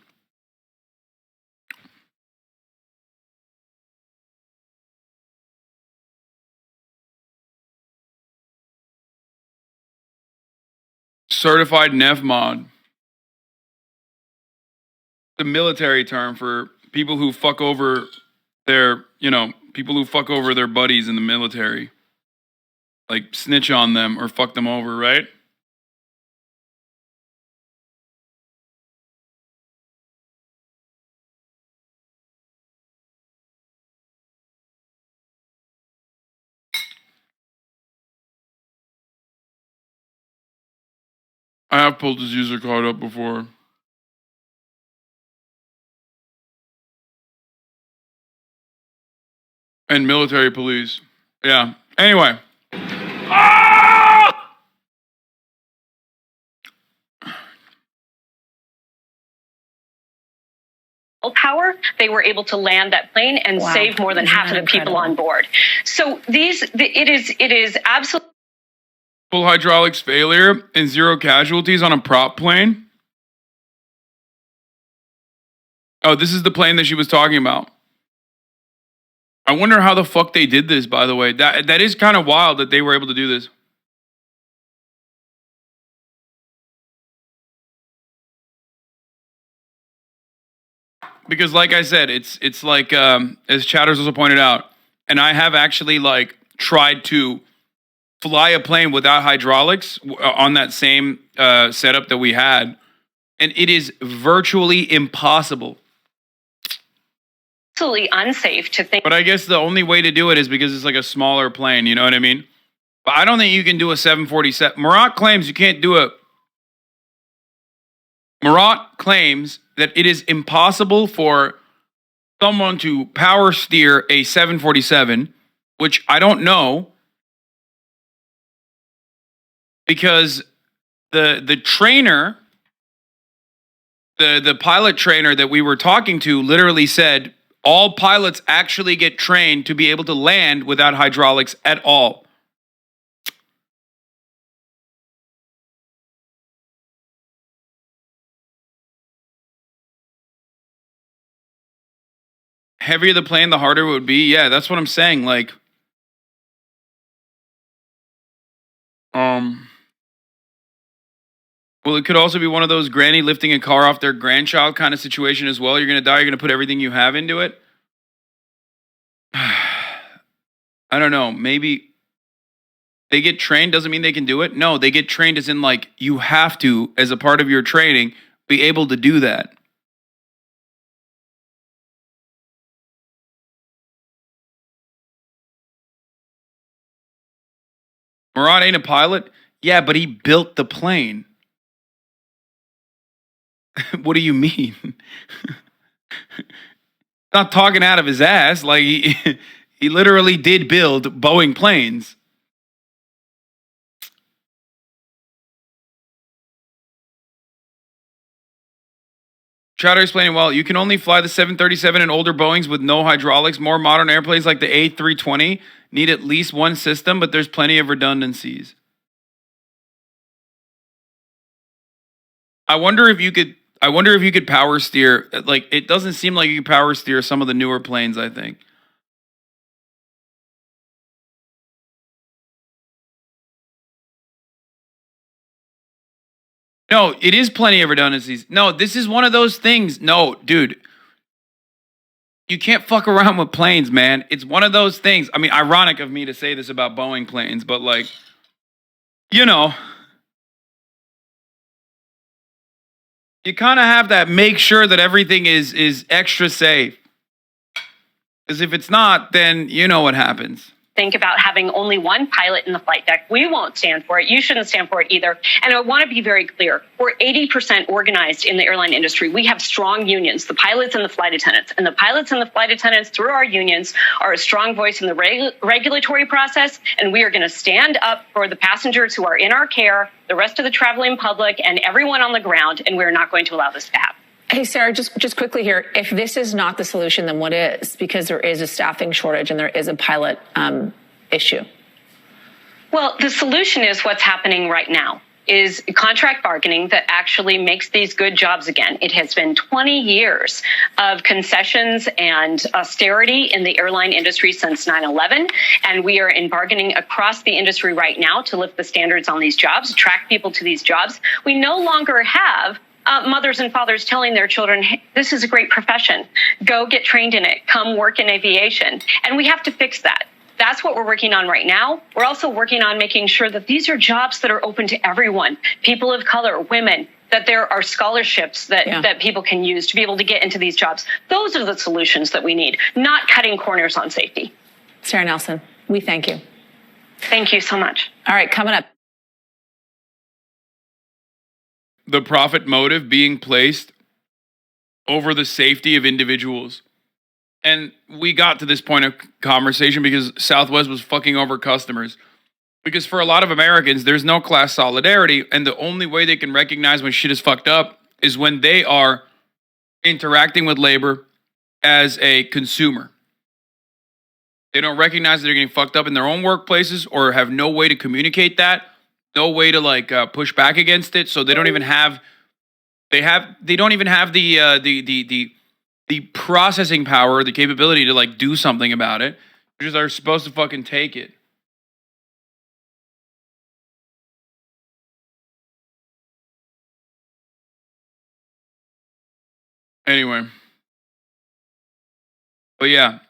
certified NEF mod. The military term for people who fuck over their, people who fuck over their buddies in the military. Like snitch on them or fuck them over, right? I have pulled his user card up before. And military police. Yeah. Anyway. Power, they were able to land that plane and save more than half of the people on board. So it is absolutely Full hydraulics failure and 0 casualties on a prop plane. Oh, this is the plane that she was talking about. I wonder how the fuck they did this, by the way. That is kind of wild that they were able to do this. Because like I said, it's like, as Chatters also pointed out, and I have actually like tried to fly a plane without hydraulics on that same setup that we had, and it is virtually impossible. absolutely unsafe to think. But I guess the only way to do it is because it's like a smaller plane, you know what I mean? But I don't think you can do a 747. Murat claims you can't do a... Murat claims that it is impossible for someone to power steer a 747, which I don't know, because the trainer, the pilot trainer that we were talking to literally said all pilots actually get trained to be able to land without hydraulics at all. Heavier the plane, the harder it would be. Yeah, that's what I'm saying. Like, well, it could also be one of those granny lifting a car off their grandchild kind of situation as well. You're going to die. You're going to put everything you have into it. I don't know. Maybe they get trained doesn't mean they can do it. No, they get trained as in like you have to, as a part of your training, be able to do that. Murat ain't a pilot? Yeah, but he built the plane. What do you mean? Not talking out of his ass. Like he literally did build Boeing planes. Chatter explaining, well, you can only fly the 737 and older Boeings with no hydraulics. More modern airplanes like the A320 need at least one system, but there's plenty of redundancies. I wonder if you could power steer. Like, it doesn't seem like you could power steer some of the newer planes, I think. No, it is plenty of redundancies. No, this is one of those things. No, dude. You can't fuck around with planes, man. It's one of those things. I mean, ironic of me to say this about Boeing planes, but like, you know, you kind of have to make sure that everything is extra safe. Because if it's not, then you know what happens. Think about having only one pilot in the flight deck. We won't stand for it. You shouldn't stand for it either. And I want to be very clear. We're 80% organized in the airline industry. We have strong unions, the pilots and the flight attendants. And the pilots and the flight attendants, through our unions, are a strong voice in the regulatory process. And we are going to stand up for the passengers who are in our care, the rest of the traveling public, and everyone on the ground. And we're not going to allow this to happen. Hey, Sarah, just quickly here. If this is not the solution, then what is? Because there is a staffing shortage and there is a pilot issue. Well, the solution is what's happening right now. is contract bargaining that actually makes these good jobs again. It has been 20 years of concessions and austerity in the airline industry since 9/11, and we are in bargaining across the industry right now to lift the standards on these jobs, attract people to these jobs. We no longer have mothers and fathers telling their children, hey, this is a great profession. Go get trained in it. Come work in aviation. And we have to fix that. That's what we're working on right now. We're also working on making sure that these are jobs that are open to everyone, people of color, women, that there are scholarships that people can use to be able to get into these jobs. Those are the solutions that we need, not cutting corners on safety. Sarah Nelson, we thank you. Thank you so much. All right, coming up. The profit motive being placed over the safety of individuals. And we got to this point of conversation because Southwest was fucking over customers. Because for a lot of Americans, there's no class solidarity, and the only way they can recognize when shit is fucked up is when they are interacting with labor as a consumer. They don't recognize that they're getting fucked up in their own workplaces or have no way to communicate that, no way to push back against it. So they don't even have the processing power, the capability to do something about it. They just are supposed to fucking take it. Anyway. But yeah,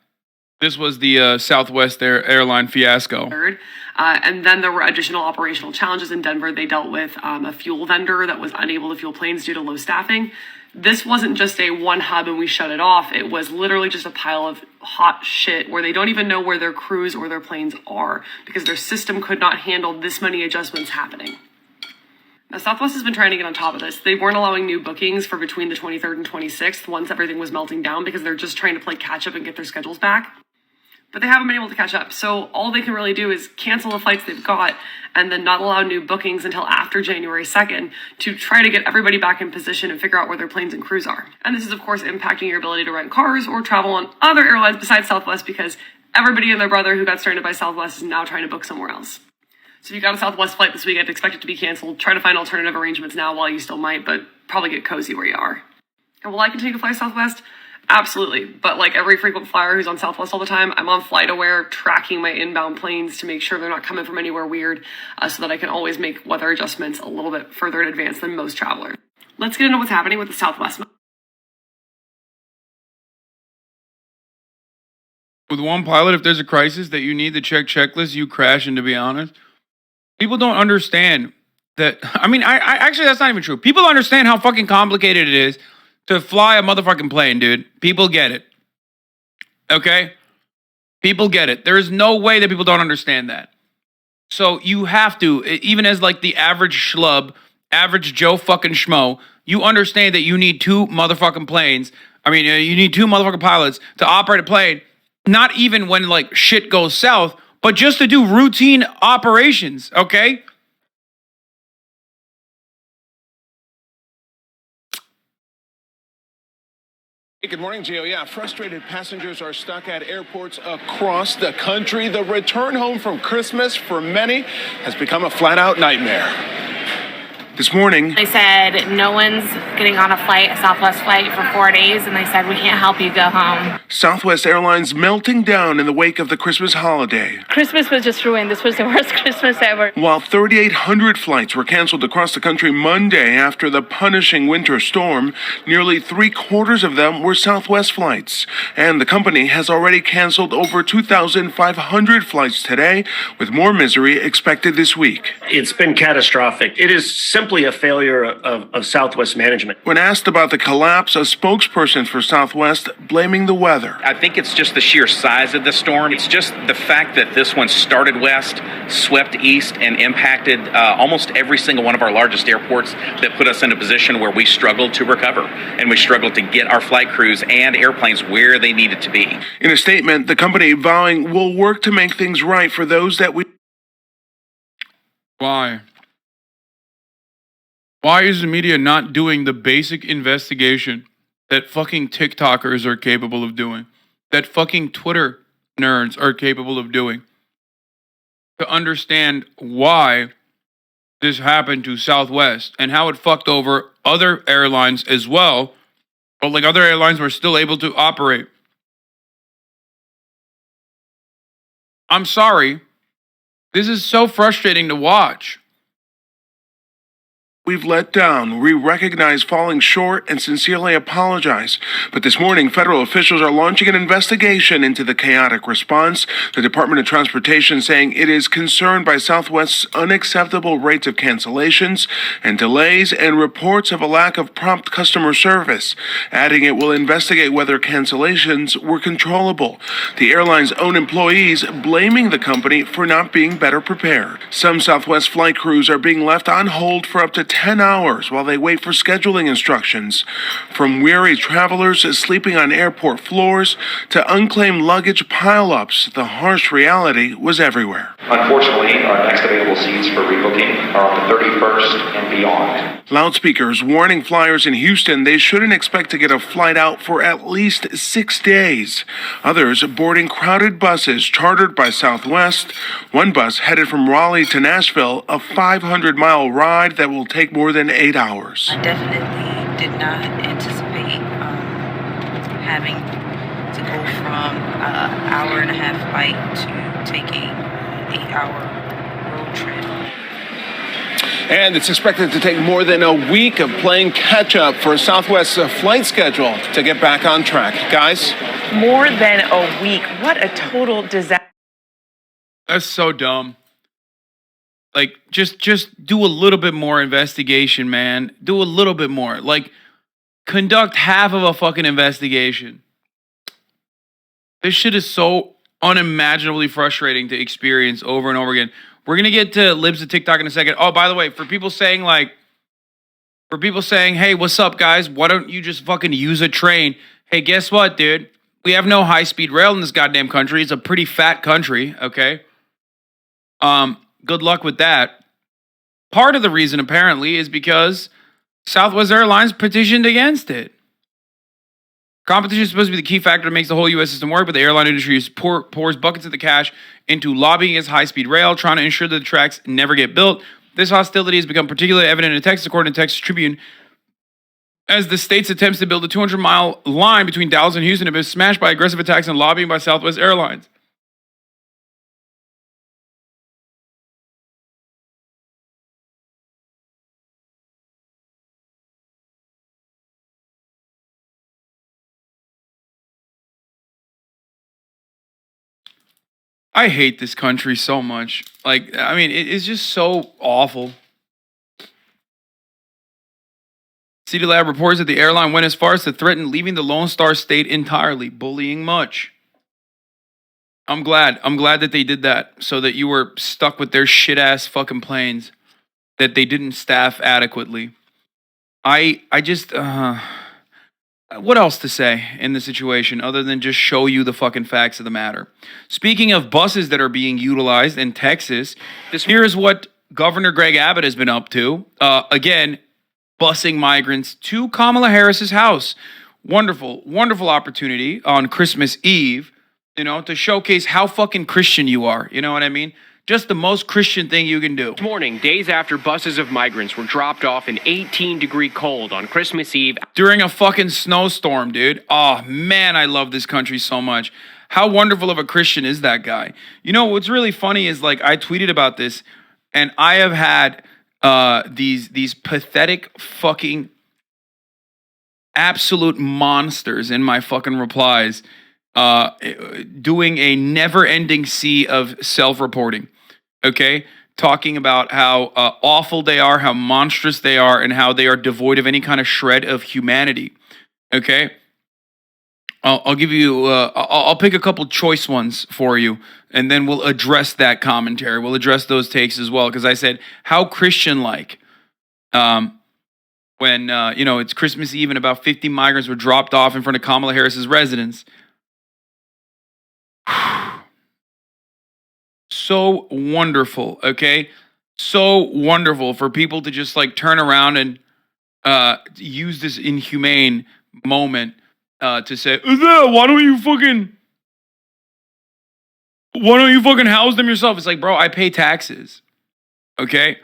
this was the Southwest airline fiasco. And then there were additional operational challenges in Denver. They dealt with a fuel vendor that was unable to fuel planes due to low staffing. This wasn't just a one hub and we shut it off. It was literally just a pile of hot shit where they don't even know where their crews or their planes are because their system could not handle this many adjustments happening. Now, Southwest has been trying to get on top of this. They weren't allowing new bookings for between the 23rd and 26th once everything was melting down because they're just trying to play catch up and get their schedules back. But they haven't been able to catch up. So all they can really do is cancel the flights they've got and then not allow new bookings until after January 2nd to try to get everybody back in position and figure out where their planes and crews are. And this is, of course, impacting your ability to rent cars or travel on other airlines besides Southwest because everybody and their brother who got stranded by Southwest is now trying to book somewhere else. So if you got a Southwest flight this weekend, expect it to be canceled. Try to find alternative arrangements now while you still might, but probably get cozy where you are. And will I continue to fly Southwest? Absolutely. But like every frequent flyer who's on Southwest all the time, I'm on FlightAware tracking my inbound planes to make sure they're not coming from anywhere weird so that I can always make weather adjustments a little bit further in advance than most travelers. Let's get into what's happening with the Southwest. With one pilot, if there's a crisis that you need to check checklist, you crash. And to be honest, people don't understand that. I mean, I actually, that's not even true. People understand how fucking complicated it is to fly a motherfucking plane, dude. People get it. Okay? People get it. There is no way that people don't understand that. So you have to, even as the average schlub, average Joe fucking schmo, you understand that you need two motherfucking planes. I mean, you need two motherfucking pilots to operate a plane, not even when shit goes south, but just to do routine operations, okay? Good morning, Gio. Yeah, frustrated passengers are stuck at airports across the country. The return home from Christmas for many has become a flat-out nightmare. This morning, they said no one's getting on a Southwest flight for 4 days, and they said we can't help you go home. Southwest Airlines melting down in the wake of the Christmas holiday. Christmas was just ruined. This was the worst Christmas ever. While 3,800 flights were canceled across the country Monday after the punishing winter storm, nearly 3/4 of them were Southwest flights. And the company has already canceled over 2,500 flights today, with more misery expected this week. It's been catastrophic. It is simply a failure of Southwest management. When asked about the collapse, a spokesperson for Southwest blaming the weather. I think it's just the sheer size of the storm. It's just the fact that this one started west, swept east, and impacted almost every single one of our largest airports that put us in a position where we struggled to recover. And we struggled to get our flight crews and airplanes where they needed to be. In a statement, the company vowing we'll work to make things right for those that we... Why? Why is the media not doing the basic investigation that fucking TikTokers are capable of doing? That fucking Twitter nerds are capable of doing? To understand why this happened to Southwest and how it fucked over other airlines as well. But like other airlines were still able to operate. I'm sorry. This is so frustrating to watch. We've let down. We recognize falling short and sincerely apologize. But this morning, federal officials are launching an investigation into the chaotic response. The Department of Transportation saying it is concerned by Southwest's unacceptable rates of cancellations and delays and reports of a lack of prompt customer service, adding it will investigate whether cancellations were controllable. The airline's own employees blaming the company for not being better prepared. Some Southwest flight crews are being left on hold for up to 10 hours while they wait for scheduling instructions. From weary travelers sleeping on airport floors to unclaimed luggage pileups, the harsh reality was everywhere. Unfortunately, our next available seats for rebooking are on the 31st and beyond. Loudspeakers warning flyers in Houston they shouldn't expect to get a flight out for at least 6 days. Others boarding crowded buses chartered by Southwest. One bus headed from Raleigh to Nashville, a 500-mile ride that will take more than 8 hours. I definitely did not anticipate having to go from an hour and a half flight to taking an 8-hour road trip. And it's expected to take more than a week of playing catch-up for Southwest's flight schedule to get back on track. Guys? More than a week. What a total disaster. That's so dumb. Like, just do a little bit more investigation, man. Do a little bit more. Like, conduct half of a fucking investigation. This shit is so unimaginably frustrating to experience over and over again. We're going to get to libs of TikTok in a second. Oh, by the way, for people saying, hey, what's up, guys? Why don't you just fucking use a train? Hey, guess what, dude? We have no high-speed rail in this goddamn country. It's a pretty fat country, okay? Good luck with that. Part of the reason, apparently, is because Southwest Airlines petitioned against it. Competition is supposed to be the key factor that makes the whole U.S. system work, but the airline industry pours buckets of the cash into lobbying against high-speed rail, trying to ensure that the tracks never get built. This hostility has become particularly evident in Texas, according to Texas Tribune, as the state's attempts to build a 200-mile line between Dallas and Houston have been smashed by aggressive attacks and lobbying by Southwest Airlines. I hate this country so much. Like, I mean, it's just so awful. City Lab reports that the airline went as far as to threaten leaving the Lone Star State entirely, bullying much. I'm glad that they did that so that you were stuck with their shit-ass fucking planes that they didn't staff adequately. I just, what else to say in the situation other than just show you the fucking facts of the matter? Speaking of buses that are being utilized in Texas, here's what Governor Greg Abbott has been up to. Again, busing migrants to Kamala Harris's house. Wonderful, wonderful opportunity on Christmas Eve, to showcase how fucking Christian you are. You know what I mean? Just the most Christian thing you can do. This morning, days after buses of migrants were dropped off in 18-degree cold on Christmas Eve. During a fucking snowstorm, dude. Oh, man, I love this country so much. How wonderful of a Christian is that guy? What's really funny is, I tweeted about this, and I have had these pathetic fucking absolute monsters in my fucking replies doing a never-ending sea of self-reporting. Okay, talking about how awful they are, how monstrous they are, and how they are devoid of any kind of shred of humanity. Okay, I'll give you. I'll pick a couple choice ones for you, and then we'll address that commentary. We'll address those takes as well, because I said how Christian-like. When it's Christmas Eve and about 50 migrants were dropped off in front of Kamala Harris's residence. So wonderful, okay? So wonderful for people to just turn around and use this inhumane moment to say, why don't you fucking house them yourself? It's like, bro, I pay taxes, okay?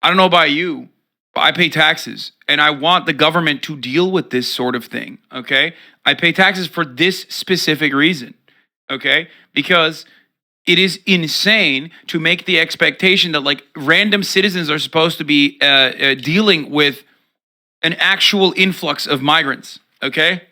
I don't know about you, but I pay taxes and I want the government to deal with this sort of thing, okay? I pay taxes for this specific reason, okay? Because it is insane to make the expectation that like random citizens are supposed to be dealing with an actual influx of migrants, okay?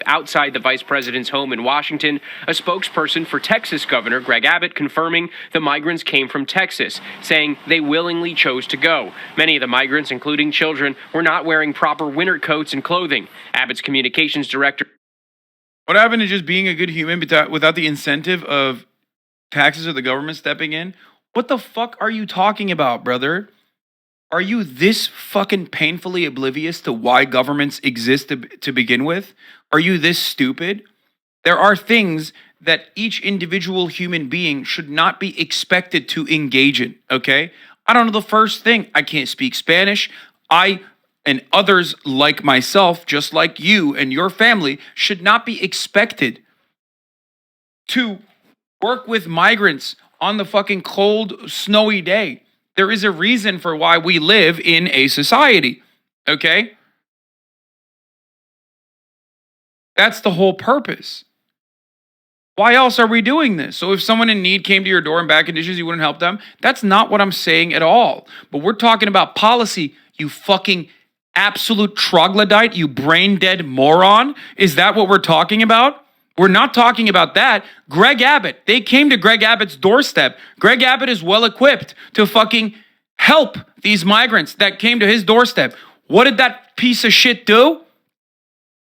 Outside the vice president's home in Washington, a spokesperson for Texas Governor Greg Abbott confirming the migrants came from Texas, saying they willingly chose to go. Many of the migrants, including children, were not wearing proper winter coats and clothing. Abbott's communications director. What happened to just being a good human without the incentive of taxes or the government stepping in? What the fuck are you talking about, brother? Are you this fucking painfully oblivious to why governments exist to begin with? Are you this stupid? There are things that each individual human being should not be expected to engage in, okay? I don't know the first thing. I can't speak Spanish. I and others like myself, just like you and your family, should not be expected to work with migrants on the fucking cold, snowy day. There is a reason for why we live in a society, okay? That's the whole purpose. Why else are we doing this? So if someone in need came to your door in bad conditions, you wouldn't help them? That's not what I'm saying at all. But we're talking about policy, you fucking absolute troglodyte, you brain-dead moron. Is that what we're talking about? We're not talking about that. Greg Abbott, they came to Greg Abbott's doorstep. Greg Abbott is well equipped to fucking help these migrants that came to his doorstep. What did that piece of shit do?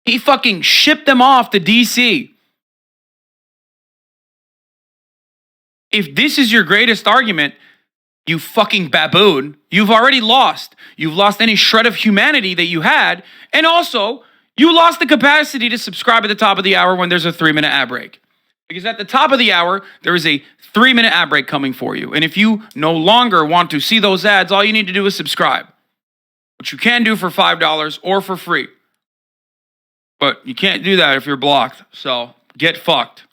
He fucking shipped them off to DC. If this is your greatest argument, you fucking baboon, you've already lost. You've lost any shred of humanity that you had. And also, you lost the capacity to subscribe at the top of the hour when there's a 3-minute ad break. Because at the top of the hour, there is a 3-minute ad break coming for you. And if you no longer want to see those ads, all you need to do is subscribe. Which you can do for $5 or for free. But you can't do that if you're blocked. So get fucked.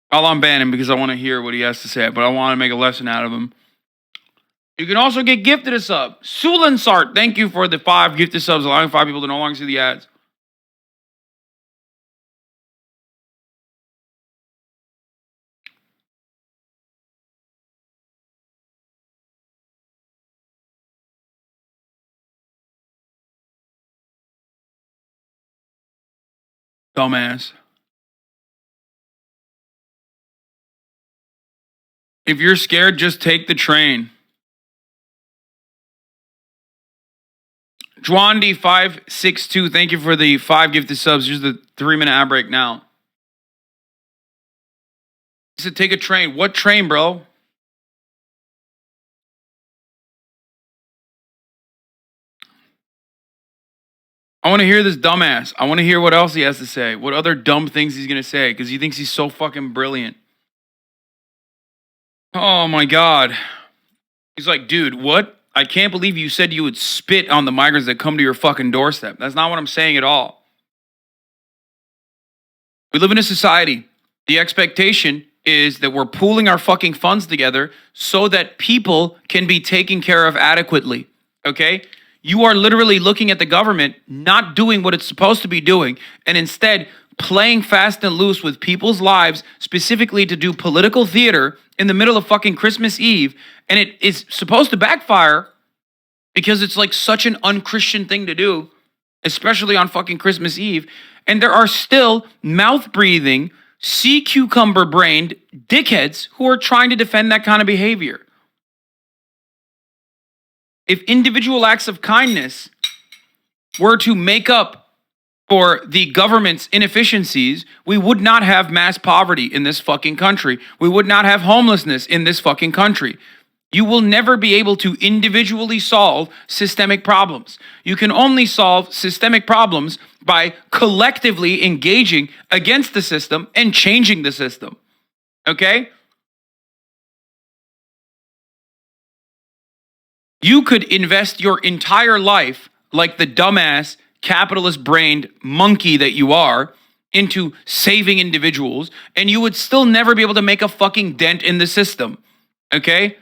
I'll unban him because I want to hear what he has to say. But I want to make a lesson out of him. You can also get gifted a sub. Sulansart, thank you for the 5 gifted subs, allowing 5 people to no longer see the ads. Dumbass. If you're scared, just take the train. Jwandi562, thank you for the 5 gifted subs. Here's the 3-minute ad break now. He said, take a train. What train, bro? I want to hear this dumbass. I want to hear what else he has to say. What other dumb things he's going to say. Because he thinks he's so fucking brilliant. Oh my God. He's like, dude, what? I can't believe you said you would spit on the migrants that come to your fucking doorstep. That's not what I'm saying at all. We live in a society. The expectation is that we're pooling our fucking funds together so that people can be taken care of adequately. Okay? You are literally looking at the government not doing what it's supposed to be doing and instead playing fast and loose with people's lives, specifically to do political theater in the middle of fucking Christmas Eve. And it is supposed to backfire because it's like such an unchristian thing to do, especially on fucking Christmas Eve. And there are still mouth-breathing, sea cucumber-brained dickheads who are trying to defend that kind of behavior. If individual acts of kindness were to make up for the government's inefficiencies, we would not have mass poverty in this fucking country. We would not have homelessness in this fucking country. You will never be able to individually solve systemic problems. You can only solve systemic problems by collectively engaging against the system and changing the system. Okay? You could invest your entire life, like the dumbass, capitalist-brained monkey that you are, into saving individuals, and you would still never be able to make a fucking dent in the system. Okay?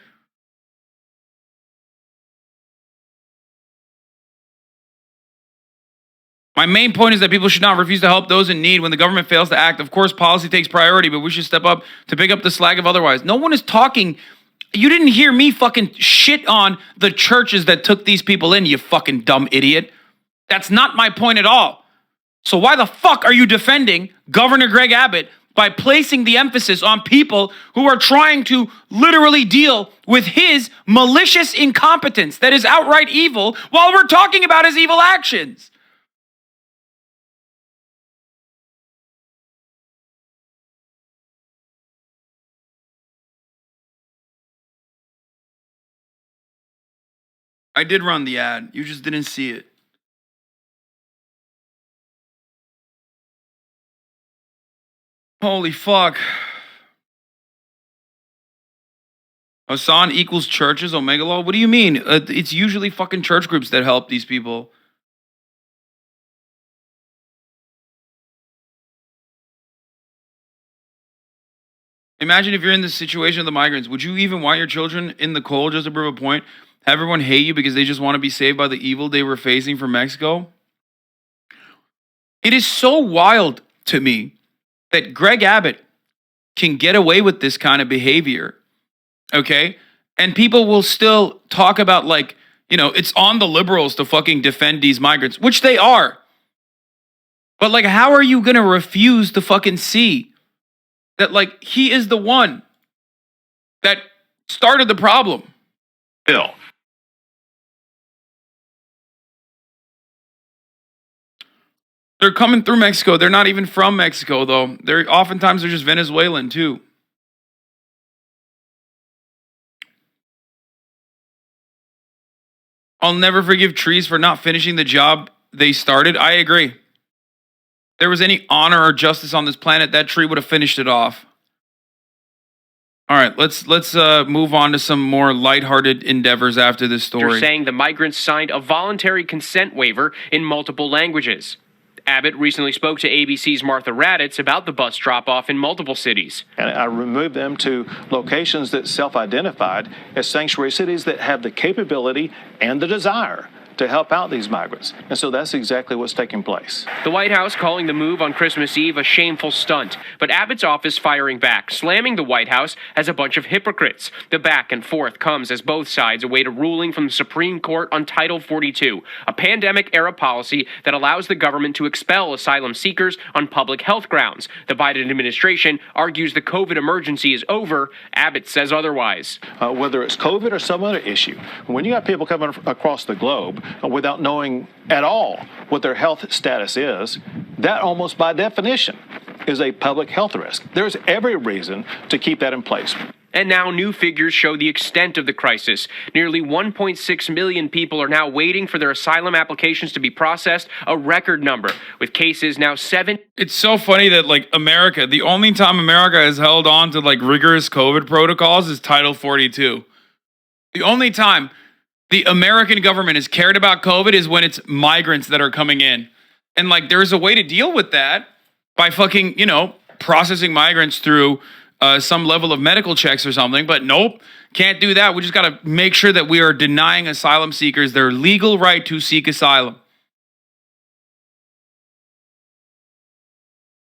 My main point is that people should not refuse to help those in need when the government fails to act. Of course, policy takes priority, but we should step up to pick up the slack of otherwise. No one is talking. You didn't hear me fucking shit on the churches that took these people in, you fucking dumb idiot. That's not my point at all. So why the fuck are you defending Governor Greg Abbott by placing the emphasis on people who are trying to literally deal with his malicious incompetence that is outright evil while we're talking about his evil actions? I did run the ad. You just didn't see it. Holy fuck. Hasan equals churches, Omega Law? What do you mean? It's usually fucking church groups that help these people. Imagine if you're in the situation of the migrants. Would you even want your children in the cold just to prove a point? Have everyone hate you because they just want to be saved by the evil they were facing from Mexico? It is so wild to me that Greg Abbott can get away with this kind of behavior, okay? And people will still talk about, like, you know, it's on the liberals to fucking defend these migrants, which they are. But, like, how are you going to refuse to fucking see that, like, he is the one that started the problem? Bill. They're coming through Mexico. They're not even from Mexico, though. Oftentimes they're just Venezuelan, too. I'll never forgive trees for not finishing the job they started. I agree. If there was any honor or justice on this planet, that tree would have finished it off. All right, let's move on to some more lighthearted endeavors after this story. They're saying the migrants signed a voluntary consent waiver in multiple languages. Abbott recently spoke to ABC's Martha Raddatz about the bus drop-off in multiple cities. And I removed them to locations that self-identified as sanctuary cities that have the capability and the desire to help out these migrants. And so that's exactly what's taking place. The White House calling the move on Christmas Eve a shameful stunt, but Abbott's office firing back, slamming the White House as a bunch of hypocrites. The back and forth comes as both sides await a ruling from the Supreme Court on Title 42, a pandemic-era policy that allows the government to expel asylum seekers on public health grounds. The Biden administration argues the COVID emergency is over. Abbott says otherwise. Whether it's COVID or some other issue, when you have people coming across the globe without knowing at all what their health status is, that almost by definition is a public health risk. There's every reason to keep that in place. And now new figures show the extent of the crisis. Nearly 1.6 million people are now waiting for their asylum applications to be processed, a record number, with cases now 7. It's so funny that, like, America, the only time America has held on to, like, rigorous COVID protocols is Title 42. The only time the American government has cared about COVID is when it's migrants that are coming in. And, like, there's a way to deal with that by fucking, you know, processing migrants through some level of medical checks or something. But nope, can't do that. We just got to make sure that we are denying asylum seekers their legal right to seek asylum.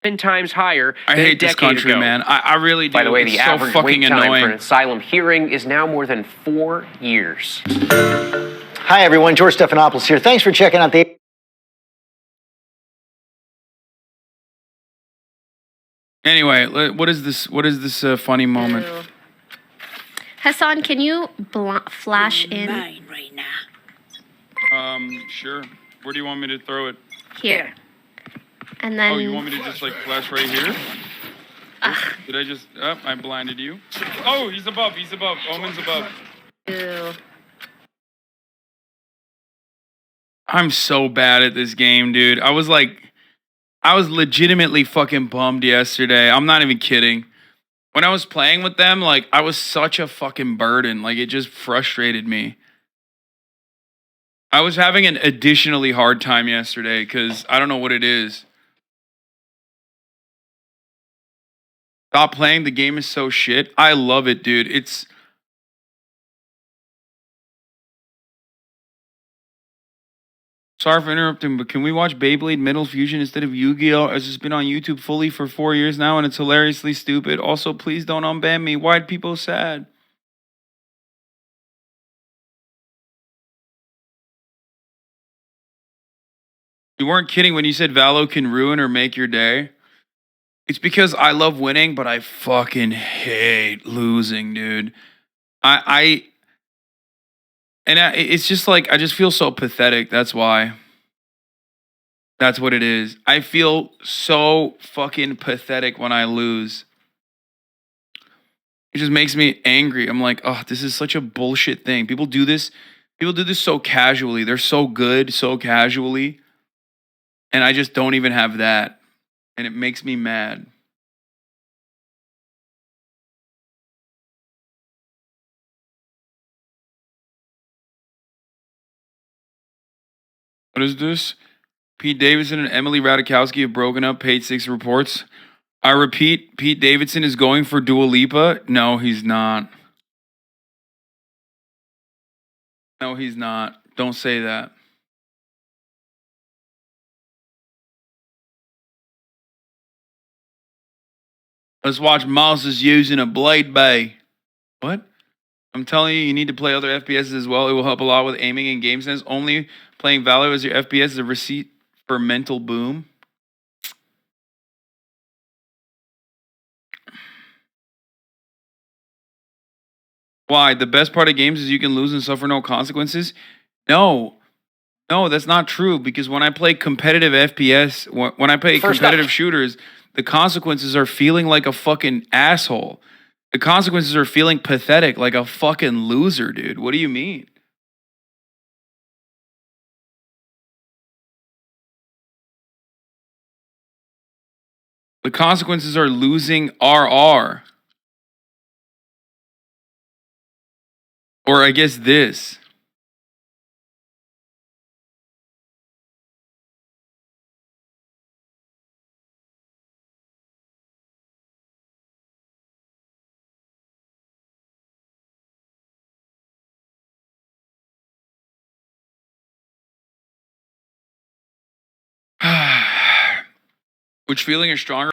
10 times higher than I hate this country, ago. man. I really do. By the way, it's the so average fucking wait time annoying. for an asylum hearing is now more than 4 years. Hi, everyone. George Stephanopoulos here. Thanks for checking out the... Anyway, what is this? What is this funny moment? Hasan, can you flash in? Right now. Sure. Where do you want me to throw it? Here. And then. Oh, you want me to just like flash right here? Did I just? Oh, I blinded you. Oh, he's above. He's above. Omen's above. Ew. I'm so bad at this game, dude. I was legitimately fucking bummed yesterday. I'm not even kidding. When I was playing with them, like, I was such a fucking burden. Like, it just frustrated me. I was having an additionally hard time yesterday because I don't know what it is. Stop playing. The game is so shit. I love it, dude. It's... Sorry for interrupting, but can we watch Beyblade Metal Fusion instead of Yu-Gi-Oh? As it's been on YouTube fully for 4 years now, and it's hilariously stupid. Also, please don't unban me. Why'd people sad? You weren't kidding when you said Valo can ruin or make your day. It's because I love winning, but I fucking hate losing, dude. It's just like, I just feel so pathetic. That's why. That's what it is. I feel so fucking pathetic when I lose. It just makes me angry. I'm like, oh, this is such a bullshit thing. People do this so casually. They're so good, so casually. And I just don't even have that. And it makes me mad. What is this? Pete Davidson and Emily Ratajkowski have broken up, Page 6 reports. I repeat, Pete Davidson is going for Dua Lipa. No, he's not. No, he's not. Don't say that. Let's watch Mouses using a Blade Bay. What? I'm telling you, you need to play other FPSs as well. It will help a lot with aiming and game sense. Only playing Valor as your FPS is a receipt for mental boom. Why? The best part of games is you can lose and suffer no consequences? No, that's not true. Because when I play competitive FPS, when I play competitive shooters, the consequences are feeling like a fucking asshole. The consequences are feeling pathetic, like a fucking loser, dude. What do you mean? The consequences are losing RR. Or I guess this. Which feeling is stronger?